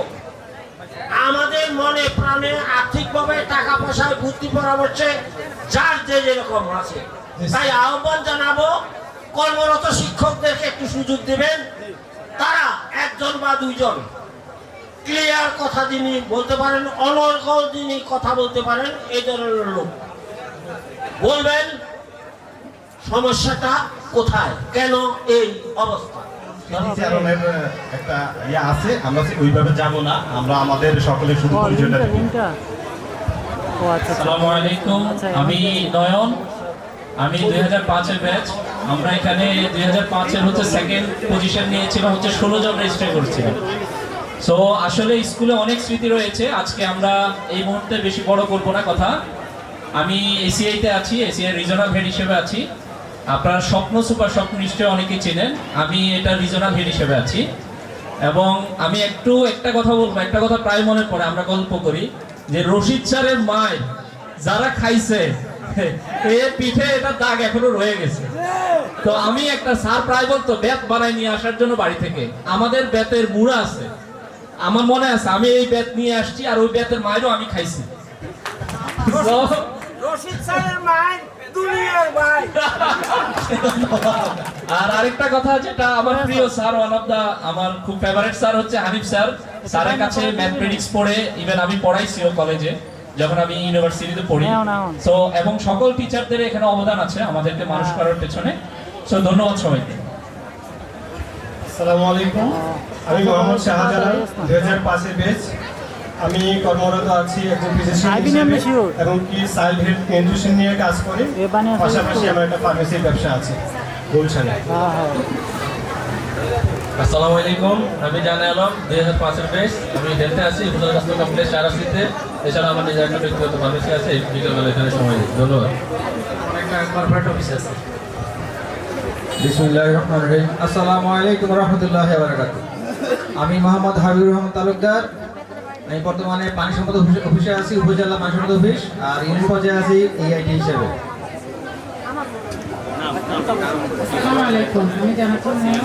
আমাদের মনে প্রাণে আর্থিকভাবে টাকা পয়সায় বুদ্ধি পরামর্শে যার যে যেরকম আছে, তাই আহ্বান জানাবো কর্মরত শিক্ষকদেরকে একটু সুযোগ দিবেন। তারা 1জন বা 2জন ক্লিয়ার কথা যিনি বলতে পারেন, অনর্গল যিনি কথা বলতে পারেন, এই ধরনের লোক বলবেন সমস্যাটা কোথায়, কেন এই অবস্থা। একটা ইয়ে আছে, আমরা ওইভাবে যাব না, আমরা আমাদের সকলে শুধু পরিচয়টা দেব। আসসালামু আলাইকুম, আমি নয়ন, আমি 2005-এর ব্যাচ। আমরা এখানে 2005-এর হচ্ছে সেকেন্ড পজিশন নিয়েছিলাম, হচ্ছে 16 জন রেজিস্টার করেছিলাম। সো আসলে স্কুলে অনেক স্মৃতি রয়েছে। আজকে আমরা এই মুহূর্তে বেশি বড় করবো না কথা। আমি এসিআইতে আছি, এসিআই রিজনাল হেড হিসেবে আছি। আপনারা স্বপ্ন সুপার স্বপ্ন নিশ্চয়ই অনেকেই চেনেন, আমি এটা রিজনাল হেড হিসেবে আছি। এবং আমি একটা কথা বলবো, একটা কথা প্রায় মনে পড়ে, আমরা গল্প করি যে রশিদ স্যারের মায়ের যারা খাইছে পিঠে এটা দাগ এখনো রয়ে গেছে। তো আমি একটা স্যার প্রায় বলতো বেত বানায় নিয়ে আসার জন্য বাড়ি থেকে, আমাদের বেতের মুড়া আছে, আমার মনে আছে আমি এই বেত নিয়ে আসছি, আর ওই বেতের মায়েরও আমি খাইছি। রশিদ স্যারের মায়ের দুনিয়ার ভাই। আর আরেকটা কথা, যেটা আমার প্রিয় স্যার, ওয়ান অফ দা আমার খুব ফেভারিট স্যার হচ্ছে হানিফ স্যার। স্যারের কাছে ম্যাথমেটিক্স পড়ে ইভেন আমি পড়াইছিও কলেজে যখন আমি ইউনিভার্সিটিতে পড়ি। সো এবং সকল টিচারদের এখানে অবদান আছে আমাদেরকে মানুষ করার পেছনে। সো ধন্যবাদ সবাইকে। আসসালামু আলাইকুম, আমি মোহাম্মদ শাহজালাল, 2005-এর ব্যাচ। আমি কর্মরত আছি একজন ফিজিশিয়ান হিসেবে এবং কি চাইল্ড হেলথ নিউট্রিশন নিয়ে কাজ করি। পাশাপাশি আমার একটা ফার্মেসির ব্যবসা আছে গুলশানে। আসসালামু আলাইকুম, আমি জানে আলম, 2005-এর ব্যাচ। আমি হেলথে আছি, উপজেলা স্বাস্থ্য কমপ্লেক্স চারাসিতে। এছাড়া আমার নিজের একটা ব্যক্তিগত ফার্মেসি আছে, বিকেলবেলা এখানে সময় দিই। ধন্যবাদ। একটা কর্পোরেট অফিস আছে। বিসমিল্লাহির রহমানির রহিম। আসসালামু আলাইকুম ওয়া রাহমাতুল্লাহি ওয়া বারাকাতুহু। আমি মোহাম্মদ হাবিবুর রহমান তালুকদার। আমি বর্তমানে পানি সম্পদ অফিসে আছি, উপজেলা পানি সম্পদ অফিস, আর ইউনিট পর্যায়ে আছি এইআইটি হিসেবে। আসসালামু আলাইকুম, আমি জানাতুল মেয়ে।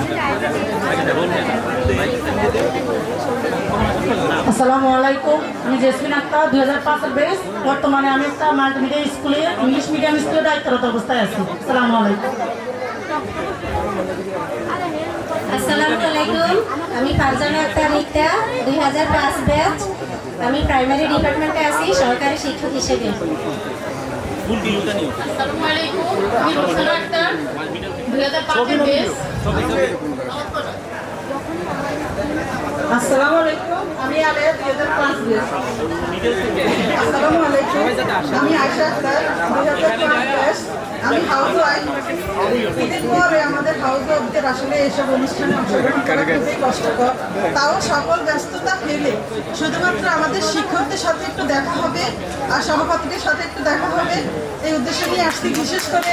আসসালামু আলাইকুম, আমি জেসমিন আক্তার, 2005-এর ব্যাচ। বর্তমানে আমি একটা মাল্টিমিডিয়া স্কুলে, ইংলিশ মিডিয়াম স্কুলে দায়িত্বরত অবস্থায় আছি। আসসালামু আলাইকুম। আসসালামু আলাইকুম, আমি ফারজানা আক্তার রিক্তা, 2005 ব্যাচ। আমি প্রাইমারি ডিপার্টমেন্টে আছি সরকারি শিক্ষক হিসেবে। আসসালামু আলাইকুম, আমি রোশনা আক্তার, 2005-এর ব্যাচ। আসসালামু আলাইকুম, আমি আলেয়া, 2005 ব্যাচ। আসসালামু আলাইকুম, আমি আয়শা আক্তার 2005 ব্যাচ। আমি হাউস ওয়াইফ। ঈদের পরে আমাদের হাউস ওয়াইফদের আসলে এসব অনুষ্ঠানে অংশগ্রহণ করা খুবই কষ্টকর। তাও সকল ব্যস্ততা ফেলে শুধুমাত্র আমাদের শিক্ষকদের সাথে একটু দেখা হবে আর সভাপতিদের সাথে একটু দেখা হবে এই উদ্দেশ্য নিয়ে আসছি। বিশেষ করে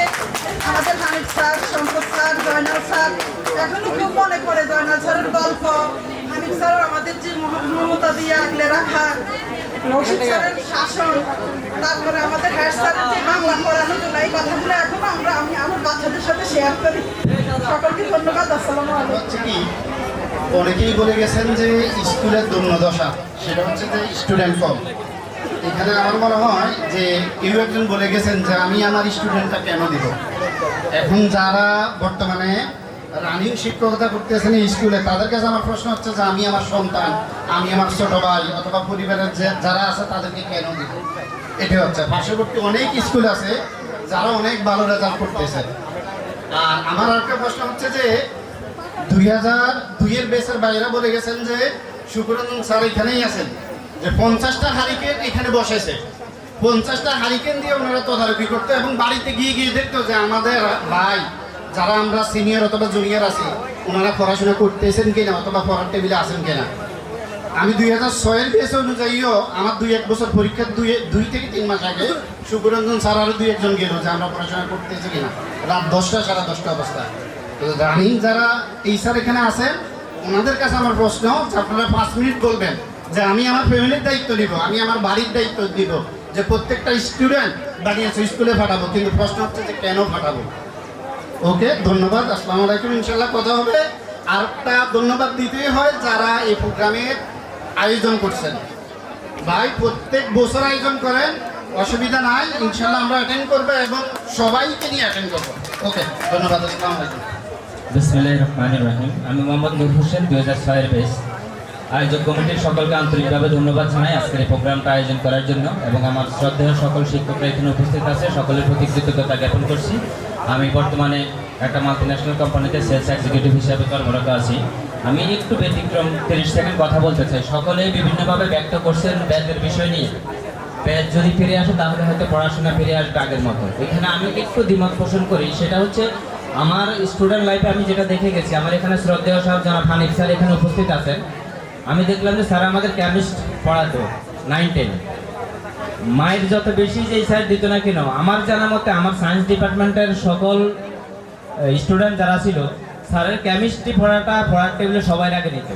আমাদের হানিফ স্যার, সম্পদ স্যার, জয়নাল স্যার, এখনো খুব মনে পড়ে জয়নাল স্যারের গল্প, হানিফ স্যারের আমাদের যে মমতা দিয়ে আগলে রাখা, রশিদ স্যারের শাসন, তারপরে আমাদের হেড স্যারের যে বাংলা পড়ানো এই কথাগুলো এখনো আমি আমার বাচ্চাদের সাথে শেয়ার করি। সকলকে ধন্যবাদ। আসসালামু আলাইকুম। হচ্ছে কি অনেকেই বলে গেছেন যে স্কুলের দুর্দশা, সেটা হচ্ছে যে স্টুডেন্ট কম। এখানে আমার মনে হয় যে কেউ একজন বলে গেছেন যে আমি আমার স্টুডেন্টটা কেন দিব। এখন যারা বর্তমানে রানিং শিক্ষকতা করতেছেন এই স্কুলে, তাদের কাছে আমার প্রশ্ন হচ্ছে যে আমি আমার সন্তান, আমি আমার ছোট ভাই অথবা পরিবারের যে যারা আছে তাদেরকে কেন দিব। এটা হচ্ছে পার্শ্ববর্তী অনেক স্কুল আছে যারা অনেক ভালো রেজাল্ট করতেছে। আর আমার আরেকটা প্রশ্ন হচ্ছে যে 2002 এর বেসের বাইরে বলে গেছেন যে শুক্ররঞ্জন স্যার এখানেই আছেন, যে 50টা হারিকেন এখানে বসেছে, 50টা হারিকেন দিয়ে ওনারা তদারকি করতো এবং বাড়িতে গিয়ে গিয়ে দেখতো যে আমাদের ভাই যারা আমরা সিনিয়র অথবা জুনিয়র আছি ওনারা পড়াশোনা করতেছেন কিনা অথবা পড়ার টেবিলে আসেন কিনা। আমি 2006 এর বেস অনুযায়ীও আমার 2-1 বছর পরীক্ষার 2 থেকে 3 মাস আগে শুক্ররঞ্জন স্যার আরও 2-1 জন গেল যে আমরা পড়াশোনা করতেছি কিনা, রাত 10টা 10:30 অবস্থা। তো রানিং যারা এই স্যার এখানে আছেন ওনাদের কাছে আমার প্রশ্ন, আপনারা 5 মিনিট বলবেন যে আমি আমার ফ্যামিলির দায়িত্ব নিব, আমি আমার বাড়ির দায়িত্ব দিব, যে প্রত্যেকটা স্টুডেন্ট বানিয়েছে স্কুলে পাঠাবো, কিন্তু প্রশ্ন হচ্ছে যে কেন পাঠাবো। ওকে, ধন্যবাদ। আসসালামু আলাইকুম। ইনশাল্লাহ কথা হবে। আর একটা ধন্যবাদ দিতেই হয় যারা এই প্রোগ্রামের আয়োজন করছেন। ভাই প্রত্যেক বছর আয়োজন করেন, অসুবিধা নাই, ইনশাল্লাহ আমরা অ্যাটেন্ড করবো এবং সবাইকে নিয়ে অ্যাটেন্ড করবো। ওকে, ধন্যবাদ। আসসালামু আলাইকুম। বিসমিল্লাহির রহমানির রহিম। আমি মোহাম্মদ নূর হোসেন 2006 এর বেস। আয়োজক কমিটির সকলকে আন্তরিকভাবে ধন্যবাদ জানাই আজকের এই প্রোগ্রামটা আয়োজন করার জন্য, এবং আমার শ্রদ্ধেয় সকল শিক্ষকরা এখানে উপস্থিত আছে, সকলের প্রতি কৃতজ্ঞতা জ্ঞাপন করছি। আমি বর্তমানে একটা মাল্টিন্যাশনাল কোম্পানিতে সেলস এক্সিকিউটিভ হিসাবে কর্মরত আছি। আমি একটু ব্যতিক্রম 30 সেকেন্ড কথা বলতে চাই। সকলেই বিভিন্নভাবে ব্যক্ত করছেন ব্যাচের বিষয় নিয়ে। ব্যাচ যদি ফিরে আসে তাহলে হয়তো পড়াশোনা ফিরে আসবে আগের মতো। এখানে আমি একটু দ্বিমত পোষণ করি, সেটা হচ্ছে আমার স্টুডেন্ট লাইফে আমি যেটা দেখে গেছি, আমার এখানে শ্রদ্ধেয় সাহেব জনাব হানিফ স্যার এখানে উপস্থিত আছেন। আমি দেখলাম যে স্যার আমাদের কেমিস্ট পড়াতো 9-10। মায়ের যত বেশি যে স্যার দিত না কেন, আমার জানা মতে আমার সায়েন্স ডিপার্টমেন্টের সকল স্টুডেন্ট যারা ছিল স্যারের কেমিস্ট্রি পড়ার টেবিলে সবাই আগে নিত।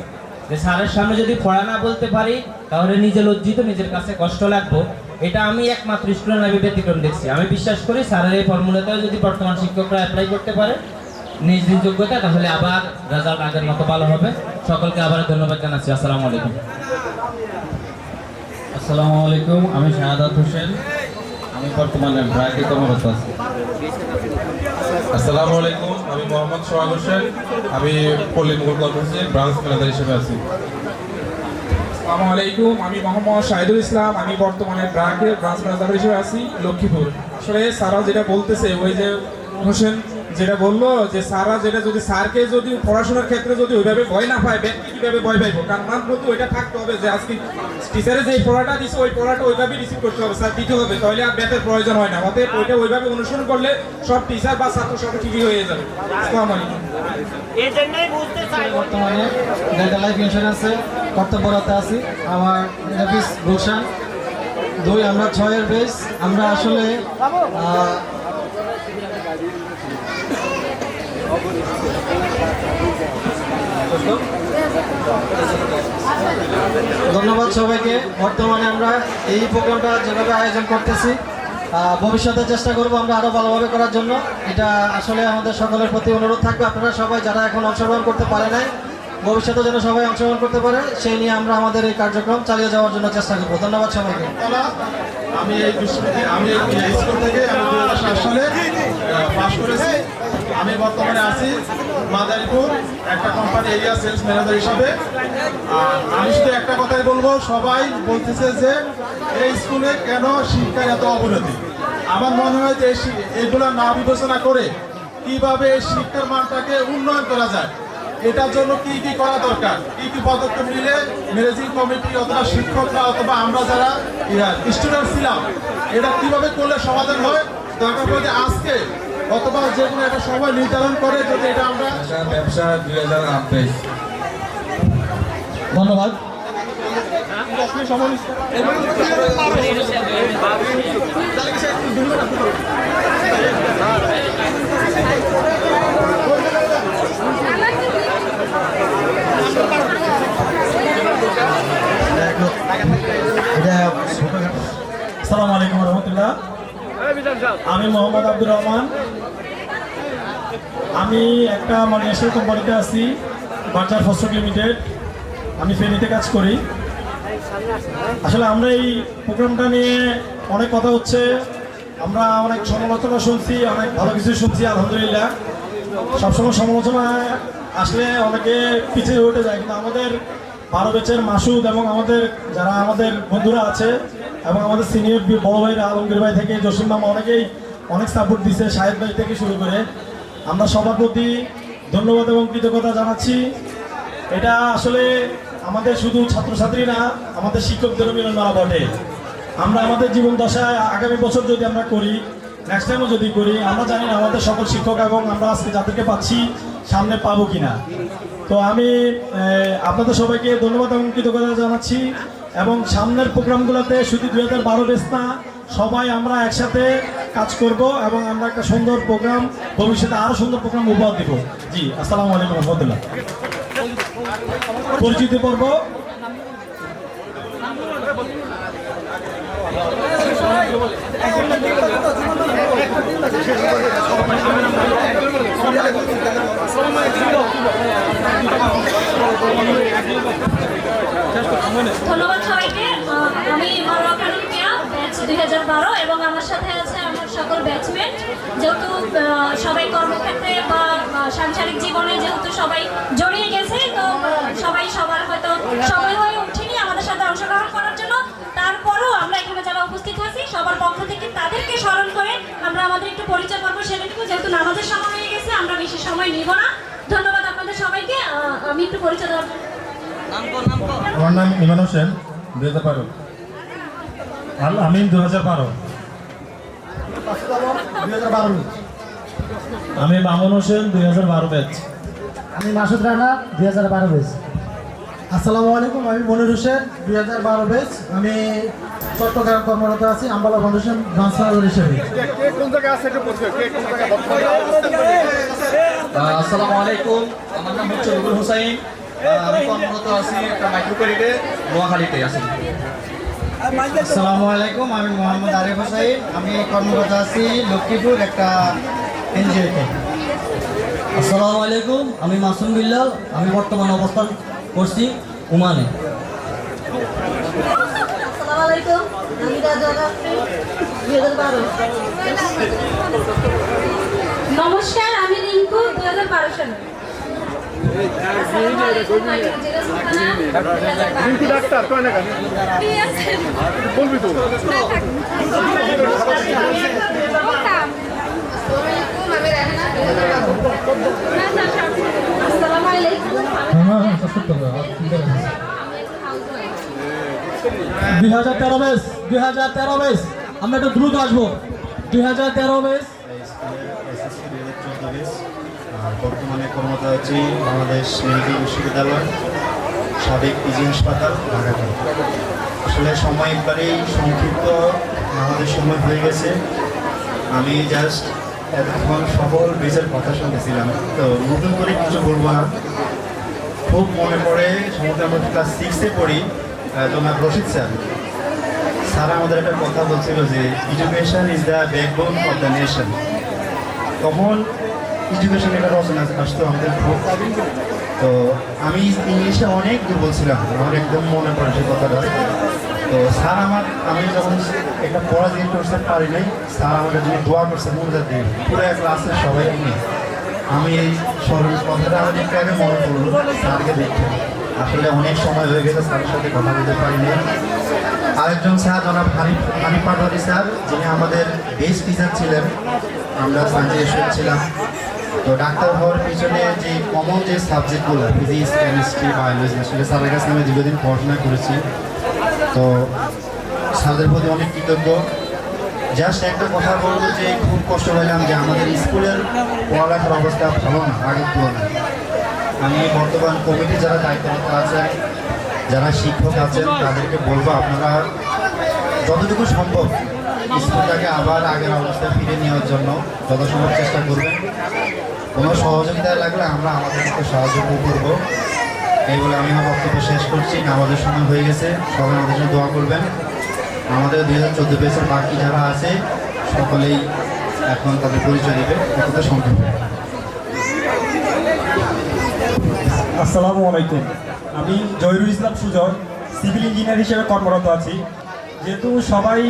যে স্যারের সামনে যদি পড়া না বলতে পারি তাহলে নিজে লজ্জিত, নিজের কাছে কষ্ট লাগবো। এটা আমি একমাত্র স্টুডেন্ট লাইফে ব্যতিক্রম দেখছি। আমি বিশ্বাস করি স্যারের এই ফর্মুলাটাও যদি বর্তমান শিক্ষকরা অ্যাপ্লাই করতে পারে নিজ নিজ যোগ্যতা, তাহলে আবার রেজাল্ট আগের মতো ভালো হবে। সকলকে আবার ধন্যবাদ জানাচ্ছি। আসসালামু আলাইকুম। আসসালামু আলাইকুম। আমি শাহাদাত হোসেন, আমি বর্তমানে ব্র্যাকে কর্মরত আছি। আসসালামু আলাইকুম। আমি মোহাম্মদ সোহাগ হোসেন, আমি পল্লী মুঘল কর্পোরেশনের ব্রাঞ্চ ম্যানেজার হিসেবে আছি। আসসালামু আলাইকুম। আমি মোহাম্মদ শাহিদুল ইসলাম, আমি বর্তমানে ব্র্যাকের ব্রাঞ্চ ম্যানেজার হিসেবে আছি লক্ষ্মীপুর। আসলে সারা যেটা বলতেছে, ওই যে হোসেন যেটা বললো যে সারা যেটা যদি স্যারকে যদি পড়াশোনার ক্ষেত্রে যদি ওইভাবে ভয় না পায়, ব্যক্তি কীভাবে ভয় পাইব? কারণ আমার মধ্যে ওইটা থাকতে হবে যে আজকে টিচারে যে পড়াটা দিচ্ছে ওই পড়াটা ওইভাবেই রিসিভ করতে হবে, স্যার দিতে হবে, তাহলে আর ব্যাথের প্রয়োজন হয় না। অতএব ওইটা ওইভাবে অনুসরণ করলে সব টিচার বা ছাত্র সব ঠিকই হয়ে যাবে। আসসালামু আলাইকুম। বর্তমানে ডেল্টা লাইফ ইন্স্যুরেন্সে কর্তব্যরত আছি। আমার অফিস গুলশান 2, আমরা 6 এর বেস। আমরা আসলে ধন্যবাদ সবাইকে। বর্তমানে আমরা এই প্রোগ্রামটা যেভাবে আয়োজন করতেছি, ভবিষ্যতে চেষ্টা করব আমরা আরও ভালোভাবে করার জন্য। এটা আসলে আমাদের সকলের প্রতি অনুরোধ থাকবে, আপনারা সবাই যারা এখন অংশগ্রহণ করতে পারে নাই ভবিষ্যতে যেন সবাই অংশগ্রহণ করতে পারে, সেই নিয়ে আমরা আমাদের এই কার্যক্রম চালিয়ে যাওয়ার জন্য চেষ্টা করব। ধন্যবাদ সবাইকে। আমি এই স্কুল থেকে আমি 2007 সালে পাশ করেছি। আমি বর্তমানে আছি মাদারীপুর একটা কোম্পানি এরিয়া সেলস ম্যানেজার হিসাবে। আর আমি শুধু একটা কথাই বলবো, সবাই বলতেছে যে এই স্কুলে কেন শিক্ষার এত অবনতি। আমার মনে হয় যে এগুলো না বিবেচনা করে কিভাবে এই শিক্ষার মানটাকে উন্নয়ন করা যায়, এটার জন্য কি কি করা দরকার, কি কি পদক্ষেপ নিলে ম্যানেজিং কমিটি অথবা শিক্ষকরা অথবা আমরা যারা স্টুডেন্ট ছিলাম এটা কিভাবে করলে সমাধান হয়, দরকার পড়ে আজকে অথবা যে কোনো একটা সময় নির্ধারণ করে যদি এটা আমরা ব্যবসা 2028। ধন্যবাদ। আসসালামু আলাইকুম রহমতুল্লাহ। আমি মোহাম্মদ আব্দুর রহমান। আমি একটা মালয়েশিয়ার কোম্পানিতে আছি, বাজার ফসল লিমিটেড। আমি ফেনীতে কাজ করি। আসলে আমরা এই প্রোগ্রামটা নিয়ে অনেক কথা হচ্ছে, আমরা অনেক সমালোচনা শুনছি, অনেক ভালো কিছু শুনছি আলহামদুলিল্লাহ। সবসময় সমালোচনা আসলে অনেকে পিছিয়ে উঠে যায়, কিন্তু আমাদের 12 ব্যাচের মাসুদ এবং আমাদের যারা আমাদের বন্ধুরা আছে এবং আমাদের সিনিয়র বড় ভাইরা আলমগীর ভাই থেকে জসিম মামা অনেকেই অনেক সাপোর্ট দিচ্ছে, সাহেব ভাই থেকে শুরু করে। আমরা সবার প্রতি ধন্যবাদ এবং কৃতজ্ঞতা জানাচ্ছি। এটা আসলে আমাদের শুধু ছাত্রছাত্রী না, আমাদের শিক্ষকদেরও মিলনমেলা বটে। আমরা আমাদের জীবন দশায় আগামী বছর যদি আমরা করি, নেক্সট টাইমও যদি করি, আমরা জানি না আমাদের সকল শিক্ষক এবং আমরা আজকে যাদেরকে পাচ্ছি সামনে পাবো কিনা। তো আমি আপনাদের সবাইকে ধন্যবাদ এবং কৃতজ্ঞতা জানাচ্ছি এবং সামনের প্রোগ্রামগুলোতে শুধু 2012 ব্যাচ না, সবাই আমরা একসাথে কাজ করব এবং আমরা একটা সুন্দর প্রোগ্রাম ভবিষ্যতে আরও সুন্দর প্রোগ্রাম উপহার দেব। জি, আসসালামু আলাইকুম রহমতুল্লাহ। পরিচিতি পর্ব। ধন্যবাদ সবাইকে। আমি মারওয়া খানম মিয়া, ব্যাচ 2012 এবং আমার সাথে আছে আমার সকল ব্যাচমেট। যেহেতু সবাই কর্মক্ষেত্রে বা সাংসারিক জীবনে যেহেতু সবাই জড়িয়ে গেছে, তো সবাই সবার হয়তো সময় হয়ে উঠেনি আমাদের সাথে অংশগ্রহণ করার জন্য। তারপরও আমরা এখানে যারা উপস্থিত আছি সবার পক্ষ থেকে তাদেরকে স্মরণ করে আমরা আমাদের একটু পরিচয় পর্ব সেরে নেব। যেহেতু নামাজের সময় হয়ে গেছে, আমরা বেশি সময় নিব না। ধন্যবাদ আপনাদের সবাইকে। আমি একটু পরিচয় দেওয়ার আমার নাম ইমান হোসেন, 2012। আল আমিন 2012। আমি মামুন হোসেন 2012 ব্যাচ। আমি মাসুদ রানা 2012 ব্যাচ। আসসালামু আলাইকুম, আমি মনির হোসেন 2012 ব্যাচ। আমি চট্টগ্রাম কর্মরত আছি আম্বালা ফাউন্ডেশন ব্রাঞ্চ ম্যানেজার হিসেবে। আসসালামু আলাইকুম, আমার নাম হচ্ছে রুবুল হোসাইন। আমি কর্মরত আছি একটা মাইক্রো ক্রেডিটে, নোয়াখালীতে আছি। আসসালামু আলাইকুম, আমি মোহাম্মদ আরিফ হোসাইন। আমি কর্মরত আছি লক্ষ্মীপুর একটা এনজিওতে। আসসালামু আলাইকুম, আমি মাসুম বিল্লাল। আমি বর্তমানে অবস্থান করছি ওমানে। আসসালামু আলাইকুম, আমি রাজা রাফি 2012। নমস্কার, আমি রিঙ্কু 2012 সালে। ডাক্তার কয় না কেন বলবি তো। আসসালামু আলাইকুম, 2013 ব্যাচ, 2013 ব্যাচ। আমরা একটু দ্রুত আসবো। 2013 ব্যাচ। বর্তমানে কর্মরত আছি বাংলাদেশ মেডিকেল বিশ্ববিদ্যালয়, সাবেক পিজি হাসপাতাল, ঢাকা। আসলে সময় একবারেই সংক্ষিপ্ত, আমাদের সময় হয়ে গেছে। আমি জাস্ট এতক্ষণ সকল বেচের কথা শুনতেছিলাম, তো নতুন করে কিছু বলবো না। খুব মনে পড়ে সম্ভবত আমরা ক্লাস 6-এ পড়ি, তোমার রশিদ স্যার আমাদের একটা কথা বলছিল যে education is the backbone of the nation. তখন এডুকেশন একটা রচনা আসতো আমাদের খুব। তো আমি ইংলিশে অনেক দুর্বল ছিলাম, আমার একদম মনে পড়ে সে কথাটা। তো স্যার আমি যখন একটা পড়া দিয়ে করতে পারি নাই, স্যার আমাদের জন্য দোয়া করছে মনোজাত দিয়ে পুরো ক্লাসের সবাই নিয়ে। আমি এই স্মরণ কথাটা আমার একটু আগে মনে পড়লো স্যারকে দেখতে। আসলে অনেক সময় হয়ে গেছে স্যারের সাথে কথা বলতে পারিনি। আরেকজন স্যার জনাব হানিফ পাটোয়ারি স্যার, যিনি আমাদের বেস্ট টিচার ছিলেন। আমরা সানডে ছিলাম, তো ডাক্তার হওয়ার পিছনে যে কমন যে সাবজেক্টগুলো ফিজিক্স কেমিস্ট্রি বায়োলজি, আসলে স্যারের কাছে আমি দীর্ঘদিন পড়াশোনা করেছি। তো স্যারদের প্রতি অনেক কৃতজ্ঞ। জাস্ট একটা কথা বলবো যে খুব কষ্ট পেলাম যে আমাদের স্কুলের পড়ালেখার অবস্থা ভালো না আগের তুলনায়। আমি বর্তমান কমিটি যারা দায়িত্বরত আছেন, যারা শিক্ষক আছেন, তাদেরকে বলবো আপনারা যতটুকু সম্ভব স্কুলটাকে আবার আগের অবস্থায় ফিরে নেওয়ার জন্য যত সম্ভব চেষ্টা করবেন। কোনো সহযোগিতা লাগলে আমরা আমাদের মতো সাহায্য করবো। এই বলে আমি আমার বক্তব্য শেষ করছি। আমাদের সময় হয়ে গেছে, সবাই আমাদের জন্য দোয়া করবেন। আমাদের 2014 ব্যাচের বাকি যারা আছে সকলেই এখন তাদের পরিচয় দেবে, এতটা সংক্ষেপ। আসসালামু আলাইকুম, আমি জহিরুল ইসলাম সুজন, সিভিল ইঞ্জিনিয়ার হিসেবে কর্মরত আছি। যেহেতু সবাই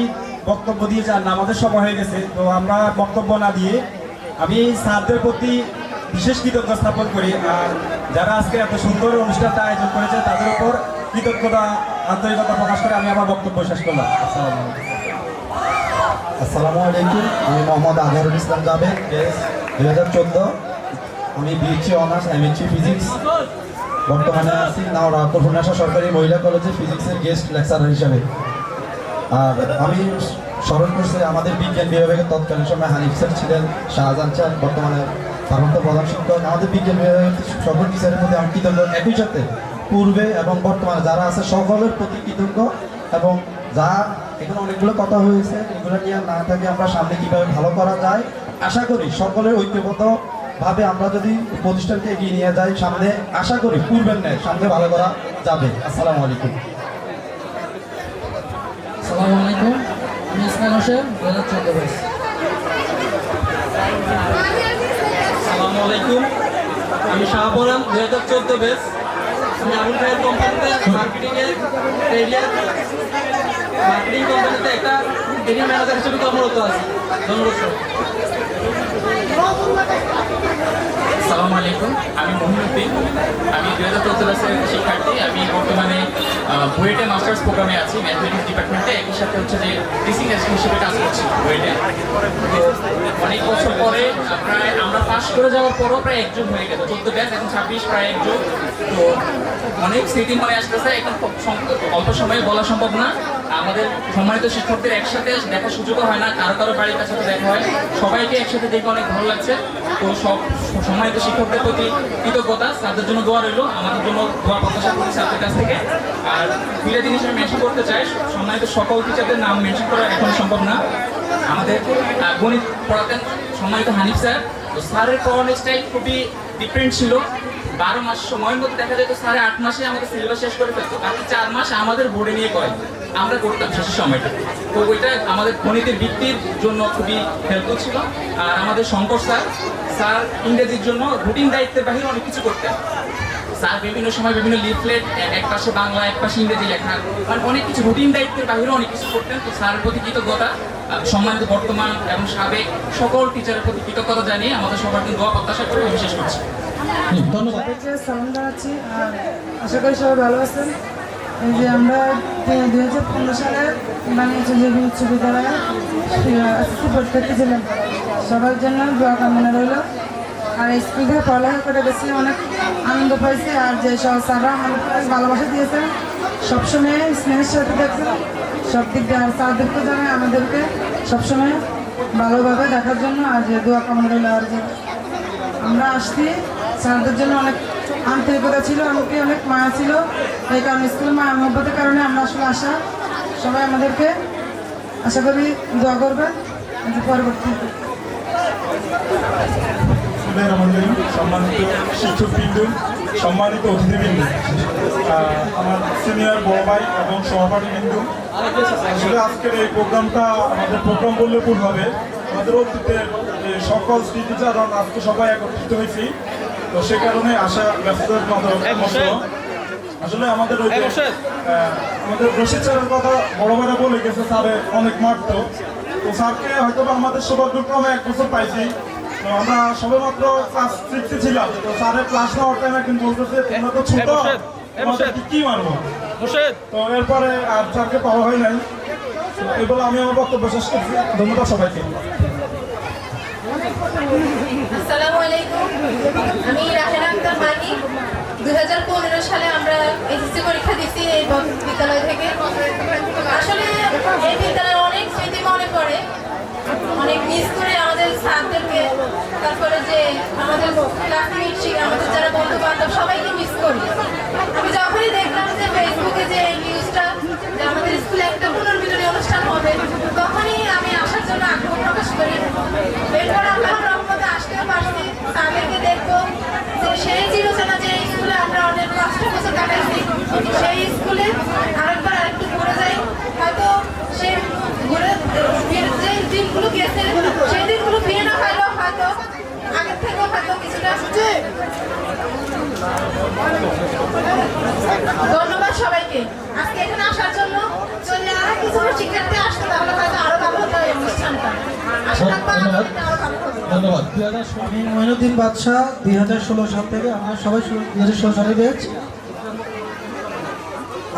বক্তব্য দিয়ে যান, আমাদের সময় হয়ে গেছে, তো আমরা বক্তব্য না দিয়ে আমি স্যারদের প্রতি বিশেষ কৃতজ্ঞ স্থাপন করি। আর যারা আজকে এত সুন্দর অনুষ্ঠানটা আয়োজন করেছে তাদের উপর কৃতজ্ঞতা আন্তরিকতা প্রকাশ করে আমি আমার বক্তব্য শেষ করলাম। আসসালামু আলাইকুম, আমি মোহাম্মদ আজহারুল ইসলাম জাবেদ, বেস 2014। আমি বিএসসি অনার্স এমএসসি ফিজিক্স। বর্তমানে আছি নাওড়া কল্পনাশা সরকারি মহিলা কলেজে ফিজিক্সের গেস্ট লেকচারার হিসাবে। আর আমি স্মরণ করছি আমাদের বিজ্ঞান বিভাগের তৎকালীন সময় হানিফ স্যার ছিলেন, শাহজাহান স্যার বর্তমানে ভারপ্রাপ্ত প্রধান শিক্ষক। আমাদের বিজ্ঞান বিভাগের সকল টিচারের প্রতি আমি কৃতজ্ঞ। একই সাথে পূর্বে এবং বর্তমানে যারা আছে সকলের প্রতি কৃতজ্ঞ। এবং যা এখানে অনেকগুলো কথা হয়েছে, এগুলো নিয়ে না থাকে আমরা সামনে কীভাবে ভালো করা যায়, আশা করি সকলের ঐক্যবদ্ধভাবে আমরা যদি প্রতিষ্ঠানকে এগিয়ে নিয়ে যাই সামনে, আশা করি পূর্বের ন্যায় সামনে ভালো করা যাবে। আসসালামু আলাইকুম। আসসালামু আলাইকুম, আমি ইসমাইল হোসেন, 2014 ব্যাচ। আসসালামু আলাইকুম, আমি শাহপরাম, 2014 ব্যাচ। আমি আবুল খায়ের কোম্পানিতে মার্কেটিং কোম্পানিতে একটা এরিয়া ম্যানেজার হিসেবে কর্মরত আছি। ধন্যবাদ। আসসালামু আলাইকুম, আমি মহিনুদ্দিন, আমি 2014 ব্যাচের শিক্ষার্থী। আমি বর্তমানে বুয়েটে মাস্টার্স প্রোগ্রামে আছি ম্যাথমেটিক্স ডিপার্টমেন্টে। একই সাথে হচ্ছে যে টিচিং অ্যাসিস্ট্যান্ট হিসেবে কাজ করছি বুয়েটে। তো অনেক বছর পরে প্রায় আমরা পাস করে যাওয়ার পরও প্রায় 1 যুগ হয়ে গেছে, 14 ব্যাচ এখন 26, প্রায় 1 যুগ। তো অনেক স্মৃতি মনে আসতেছে, এখন অল্প সময়ে বলা সম্ভব না। আমাদের সম্মানিত শিক্ষকদের একসাথে দেখার সুযোগও হয় না, কারো কারো বাড়ির কাছে দেখা হয়। সবাইকে একসাথে দেখে অনেক ভালো লাগছে। তো সব সম্মানিত শিক্ষকদের প্রতি কৃতজ্ঞতা, তাদের জন্য দোয়া রইল, আমাদের জন্য দোয়া প্রত্যাশা করি স্যারদের কাছ থেকে। আর দুইটা জিনিস আমি মেনশন করতে চাই, সম্মানিত সকল টিচারদের নাম মেনশন করা এখন সম্ভব না। আমাদের গণিত পড়াতেন সম্মানিত হানিফ স্যার। তো স্যারের পড়ানোর স্টাইল খুবই ডিফারেন্ট ছিল। 12 মাস সময়ের মধ্যে দেখা যেত স্যারে 8 মাসে আমাদের সিলেবাস শেষ করে ফেলতো, বাকি 4 মাস আমাদের বোর্ডে নিয়ে কয় আমরা করতাম শেষের সময়টা। তো ওইটা আমাদের গণিতের বৃত্তির জন্য খুবই হেল্পফুল ছিল। আর আমাদের শঙ্কর স্যার ইংরেজির জন্য রুটিন দায়িত্বের বাহিরে অনেক কিছু করতেন। স্যার বিভিন্ন সময় বিভিন্ন লিফলেট, এক পাশে বাংলা এক পাশে ইংরেজি লেখা, মানে অনেক কিছু রুটিন দায়িত্বের বাহিরে অনেক কিছু করতেন। তো স্যারের প্রতি কৃতজ্ঞতা, সম্মানিত বর্তমান এবং সাবেক সকল টিচারের প্রতি কৃতজ্ঞতা জানিয়ে আমাদের সবার দিন দোয়া প্রত্যাশা করে আমি শেষ করছি। ধন্যবাদ। সালাম জানাচ্ছি, আর আশা করি সবাই ভালো আছেন। এই যে আমরা 2015 সালে বানিয়েছি যে উচ্চ বিদ্যালয়ে এসএসসি পরীক্ষার্থী ছিলাম, সবার জন্য দোয়া কামনা রইল। আর স্কুল থেকে পড়ালেখা করে বেশি অনেক আনন্দ পাইছে। আর যে সব স্যাররা আমাদেরকে অনেক ভালোবাসা দিয়েছেন, সবসময় স্নেহের সাথে দেখছেন সব দিক দিয়ে। আর স্যারদেরকে জানাই আমাদেরকে সবসময় ভালোভাবে দেখার জন্য, আর যে দোয়া কামনা রইল। আর যে আমরা আসছি স্যারদের জন্য অনেক আন্তরিকতা ছিল, আমাকে অনেক মায়া ছিল। এই কারণে স্কুলের মায়া মহব্বতের কারণে আমরা আসলে আসা। সবাই আমাদেরকে আশা করি দোয়া করবেন পরবর্তীতে। সম্মানিত শিক্ষকবৃন্দ, সম্মানিত অতিথিবৃন্দ, আমার সিনিয়র বড় ভাই এবং সহপাঠীবৃন্দ, আসলে আজকের এই প্রোগ্রামটা আমাদের প্রোগ্রাম বললে ভুল হবে। আমাদের অতীতের সকল স্মৃতিচারণ আজকে সবাই একত্রিত হয়েছি, তো সে কারণে আসা ব্যস্ততার মতো আসলে আমাদের ওই আমাদের রশিদ স্যারের কথা বড় ভাইরা বলে গেছে, স্যারে অনেক মারতো। তো স্যারকে হয়তো আমাদের সৌভাগ্যক্রমে 1 বছর পাইছি। তো আমরা সবেমাত্র ক্লাস 6-এ ছিলাম। তো স্যারের ক্লাস নেওয়ার টাইম একদিন বলতেছে তোমরা তো ছোট, তোমাদেরকে কি মারবো। তো এরপরে আর স্যারকে পাওয়া হয় নাই। এই বলে আমি আমার বক্তব্য শেষ করছি। ধন্যবাদ সবাইকে। আসসালামু আলাইকুম, আমি রাহেনা আক্তার মাহি। 2015 সালে আমরা এসএসসি পরীক্ষা দিচ্ছি এই বিদ্যালয় থেকে। আসলে এই বিদ্যালয়ে অনেক স্মৃতি মনে পড়ে, অনেক মিস করে আমাদের স্যারদেরকে, তারপরে যে আমাদের ক্লাসমেট, আমাদের যারা বন্ধু বান্ধব সবাইকে মিস করি। আমি যখনই দেখলাম যে ফেসবুকে যে এই নিউজটা যে আমাদের স্কুলে একটা পুনর্মিলনী অনুষ্ঠান হবে, তখনই আমি আসার জন্য আগ্রহ প্রকাশ করি। এরপর আল্লাহর রহমতে আসতেও পারছি, তাদেরকে দেখবো যে সেই চিরচেনা যে স্কুলে আমরা অনেক কষ্ট বছর কাটাইছি, সেই স্কুলে আরেকবার আরেকটু ঘুরে যাই। হয়তো সেই ঘুরে যে দিনগুলো গেছে সেই দিনগুলো ফিরে না পাইলেও হয়তো আগের থেকেও হয়তো কিছুটা। ধন্যবাদ সবাইকে আজকে এখানে আসার জন্য। যদি আরো কিছু শিক্ষার্থী আসতো তাহলে হয়তো আরো ভালো হতো এই অনুষ্ঠানটা। আশা রাখবো আরো ভালো হবে। ধন্যবাদ। আমি মঈনুদ্দিন বাদশাহ, 2016 সাল থেকে, আমরা সবাই 2016 সালে ব্যাচ।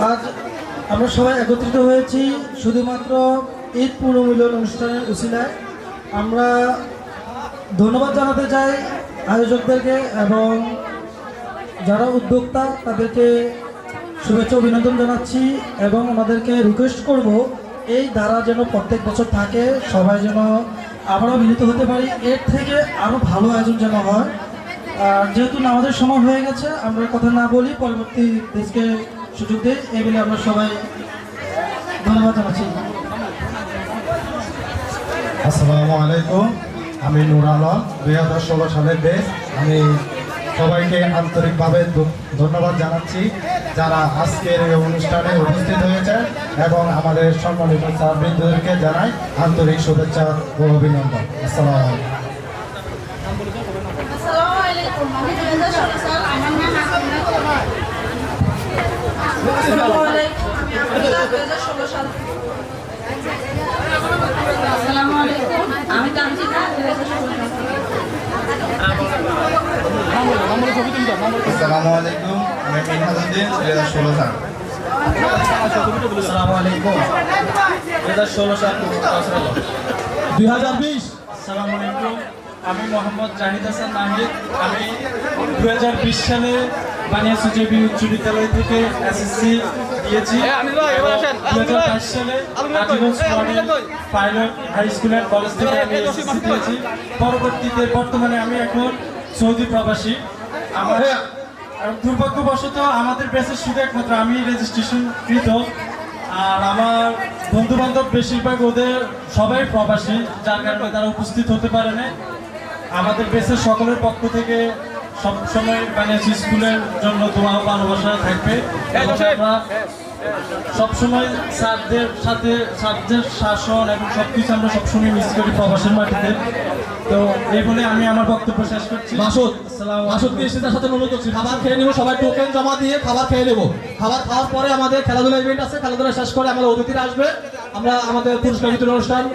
আজ আমরা সবাই একত্রিত হয়েছি শুধুমাত্র ঈদ পুনর্মিলন অনুষ্ঠানের উছিলায়। আমরা ধন্যবাদ জানাতে চাই আয়োজকদেরকে এবং যারা উদ্যোক্তা তাদেরকে শুভেচ্ছা অভিনন্দন জানাচ্ছি এবং আমাদেরকে রিকোয়েস্ট করব এই ধারা যেন প্রত্যেক বছর থাকে, সবাই যেন আবারও মিলিত হতে পারি, এর থেকে আরও ভালো আয়োজন যেন হয়। আর যেহেতু আমাদের সময় হয়ে গেছে, আমরা কথা না বলি, পরবর্তী দেশকে সুযোগ দিই, এই বলে আমরা সবাই ধন্যবাদ জানাচ্ছি। আসসালামু আলাইকুম, আমি নূর আলম, 2016 সালের ব্যাচ। আমি সবাইকে আন্তরিকভাবে ধন্যবাদ জানাচ্ছি যারা আজকের এই অনুষ্ঠানে উপস্থিত হয়েছে এবং আমাদের সম্মানিত ছাত্রবৃন্দদেরকে জানাই আন্তরিক শুভেচ্ছা ও অভিনন্দন। আসসালামু আলাইকুম। আসসালামু আলাইকুম, আমি 2016 সাল, আমার নাম হাসিনা কুমার। আসসালামু আলাইকুম, আমি আব্দুল্লাহ, 2016 সাল। আসসালামু আলাইকুম, আমি তামজিদা, 2016 সাল। আসসালামু আলাইকুম, আমি মিনহাজউদ্দিন, 2016 সাল। আসসালামু আলাইকুম, 2016 সাল 2020। আসসালামু আলাইকুম, আমি মোহাম্মদ জাহিদ হাসান নাহিদ। আমি 2020 সালে বানিয়াচং জেবি উচ্চ বিদ্যালয় থেকে এসএসসি দিয়েছি। 2022 সালে Azimganj model pilot high school and college থেকে আমি এসএসসি দিয়েছি। পরবর্তীতে বর্তমানে আমি এখন সৌদি প্রবাসী। আমার দুর্ভাগ্যবশত আমাদের ব্যাচের শুধু একমাত্র আমি রেজিস্ট্রেশনকৃত, আর আমার বন্ধু বান্ধব বেশিরভাগ ওদের সবাই প্রবাসী, যার কারণে তারা উপস্থিত হতে পারে না। আমাদের ব্যাচের সকলের পক্ষ থেকে সবসময় বানিয়াচং স্কুলের জন্য দোয়া ও ভালোবাসা থাকবে। আমরা সবসময় স্যারদের সাথে স্যারদের শাসন এবং সবকিছু আমরা সবসময় মিস করি প্রবাসের মাটিতে। তো এই বলে আমি আমার বক্তব্য শেষ করছি। মাসুদকে এসে তার সাথে অনুরোধ করছি, খাবার খেয়ে নেবো, সবাই টোকেন জমা দিয়ে খাবার খেয়ে নেবো। খাবার খাওয়ার পরে আমাদের খেলাধুলা ইভেন্ট আছে, খেলাধুলা শেষ করে আমাদের অতিথিরা আসবে, আমরা আমাদের পুরস্কার বিতরণ অনুষ্ঠান